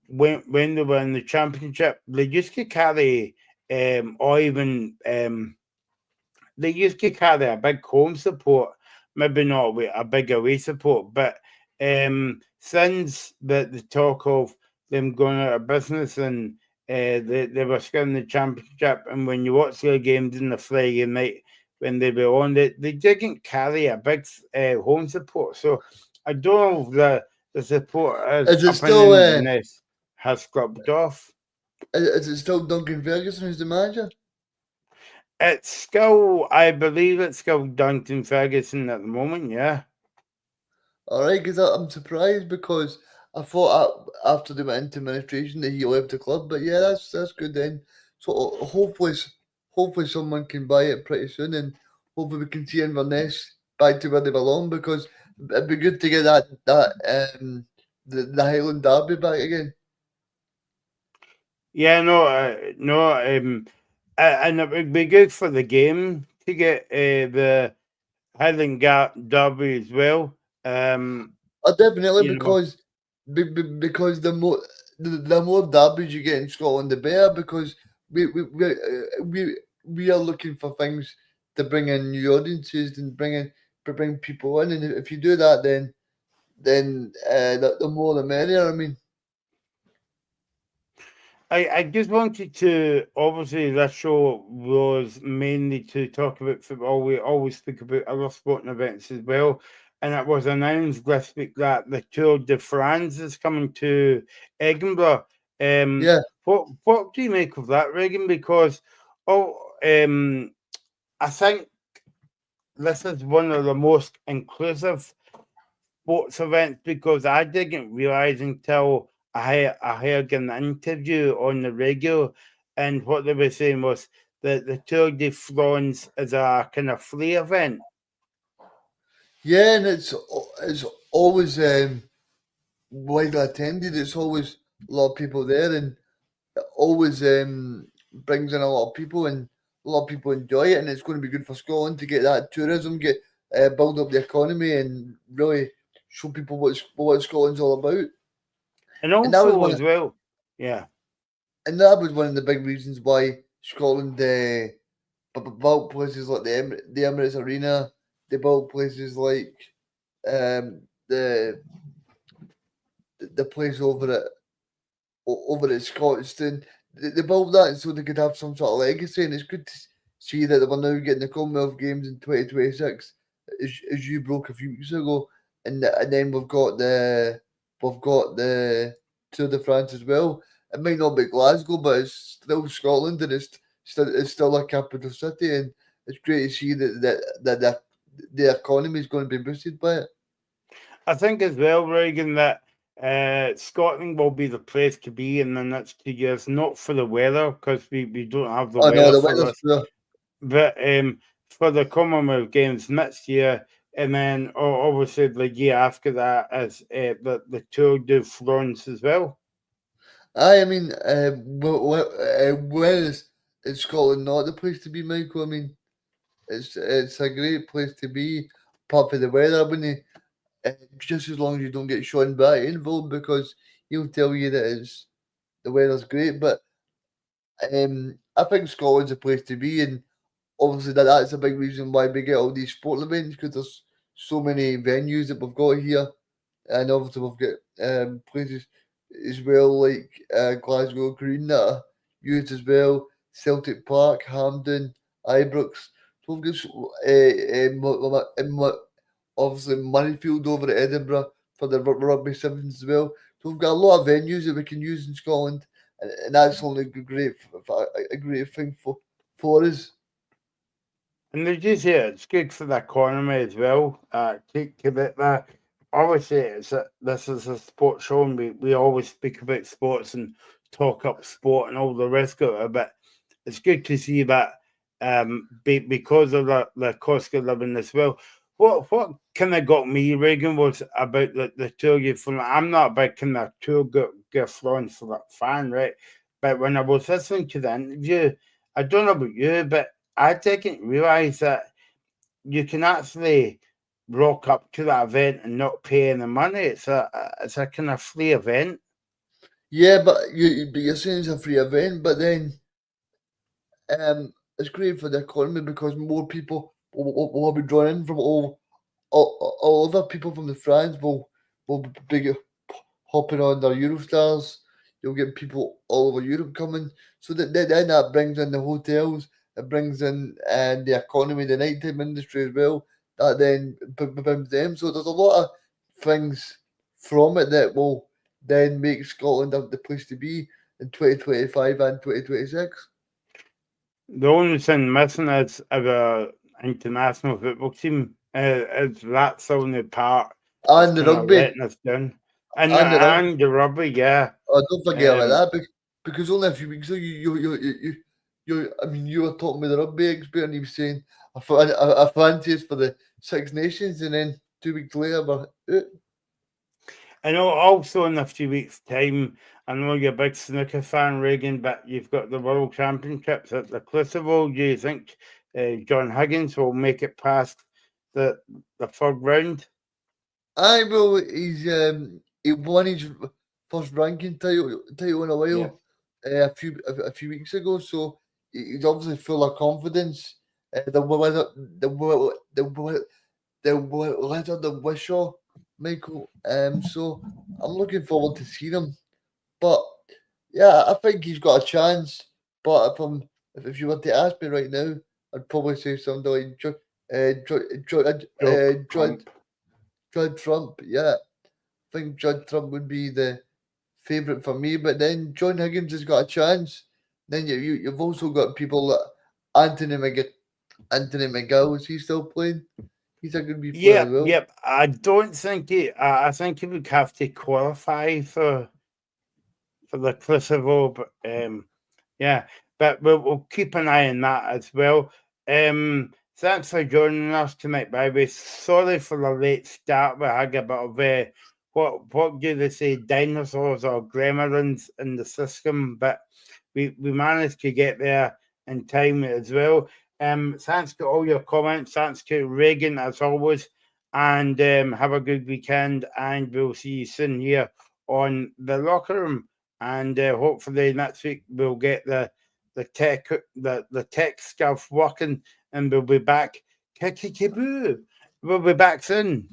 when they were in the championship, they used to carry, or even, they used to carry a big home support, maybe not with a big away support, but since the talk of them going out of business and they were scoring the championship, and when you watch their games in the Friday night when they were on, they didn't carry a big home support. So I don't know if the support Is it up still in Inverness has scrubbed off. is it still Duncan Ferguson who's the manager? It's still, I believe it's still Duncan Ferguson at the moment, yeah. All right, because I'm surprised because I thought after they went into administration that he left the club. But yeah, that's good then. So hopefully someone can buy it pretty soon, and hopefully we can see Inverness back to where they belong, because it'd be good to get the Highland Derby back again. Yeah, no, and it would be good for the game to get Highland Derby as well. Definitely, You know, because the more derbies you get in Scotland, the better. Because we are looking for things to bring in new audiences and bring people in, and if you do that, then the more the merrier. I mean, I just wanted to, obviously, this show was mainly to talk about football. We always speak about other sporting events as well. And it was announced this week that the Tour de France is coming to Edinburgh. yeah, What do you make of that, Reagan? Because I think this is one of the most inclusive sports events because I didn't realize until I heard an interview on the radio, and what they were saying was that the Tour de France is a kind of free event. yeah, and it's always widely attended. It's always a lot of people there, and it always brings in a lot of people, and a lot of people enjoy it, and it's going to be good for Scotland to get that tourism, get build up the economy, and really show people what Scotland's all about. And And that was also one, as well, yeah. and that was one of the big reasons why Scotland built places like the Emirates Arena. They built places like um, the the place over at Scotstoun. They built that so they could have some sort of legacy, and it's good to see that we're now getting the Commonwealth Games in 2026, as you broke a few weeks ago, and then we've got the Tour de France as well. It might not be Glasgow, but it's still Scotland, and it's still a capital city, and it's great to see that the economy is going to be boosted by it. I think as well, Reagan, that Scotland will be the place to be in the next 2 years, not for the weather, because we don't have the Oh no, weather the for weather's this, poor. but for the Commonwealth Games next year, and then obviously the year after that is the Tour de France as well. I mean, where is Scotland not the place to be, Michael? I mean, it's a great place to be, apart from the weather. Just as long as you don't get Sean Batty involved, because he'll tell you that the weather's great. But I think Scotland's a place to be, and obviously that's a big reason why we get all these sporting events, because there's so many venues that we've got here, and obviously we've got places as well like Glasgow Green that are used as well, Celtic Park, Hampden, Ibrox. So we've got obviously Murrayfield over at Edinburgh for the rugby sevens as well. So we've got a lot of venues that we can use in Scotland, and that's only a great thing for us. And they just it's good for the economy as well. Keep it there. Obviously, this is a sports show, and we always speak about sports and talk up sport and all the rest of it. But it's good to see that because of the cost of living as well. What kind of got me, Reagan, was about the Tour de France. I'm not a big kind of Tour de France fan, right? But when I was listening to the interview, I don't know about you, but I didn't realize that you can actually rock up to that event and not pay any money. It's a kind of free event. Yeah, but you're saying it's a free event, but then it's great for the economy because more people will be drawn in from all other people from the France will be hopping on their Eurostars. You'll get people all over Europe coming, so then that brings in the hotels, it brings in the economy, the nighttime industry as well. That then brings them. So there's a lot of things from it that will then make Scotland the place to be in 2025 and 2026. The only thing missing is our international football team. Is that's the only part that's And the kind of rugby, letting us down. And and the rugby. and the rugby, yeah. Don't forget about Um, that because only a few weeks ago I mean you were talking with the rugby expert and he was saying a fancies for the Six Nations, and then 2 weeks later I know also in a few weeks' time, I know you're a big snooker fan, Reagan, but you've got the World Championships at the Crucible. Do you think John Higgins will make it past the third round. I will. He won his first ranking title in a while, a few weeks ago. So he's obviously full of confidence. The Lizard of Wishaw, Michael. So I'm looking forward to seeing him. But yeah, I think he's got a chance. But if you were to ask me right now, I'd probably say something like Judd Trump. Yeah, I think Judd Trump would be the favourite for me. But then John Higgins has got a chance. Then you've also got people like Anthony McGill. Is he still playing? He's a good player as well. Yep. I don't think I think he would have to qualify for the Crucible, but but we'll keep an eye on that as well. Thanks for joining us tonight, by the way. Sorry for the late start. We had a bit of what do they say, dinosaurs or gremlins in the system, but we managed to get there in time as well. Thanks to all your comments. Thanks to Reagan as always, and have a good weekend. And we'll see you soon here on the Locker Room. And hopefully next week we'll get the tech stuff working, and we'll be back. Kicky-kiboo. We'll be back soon.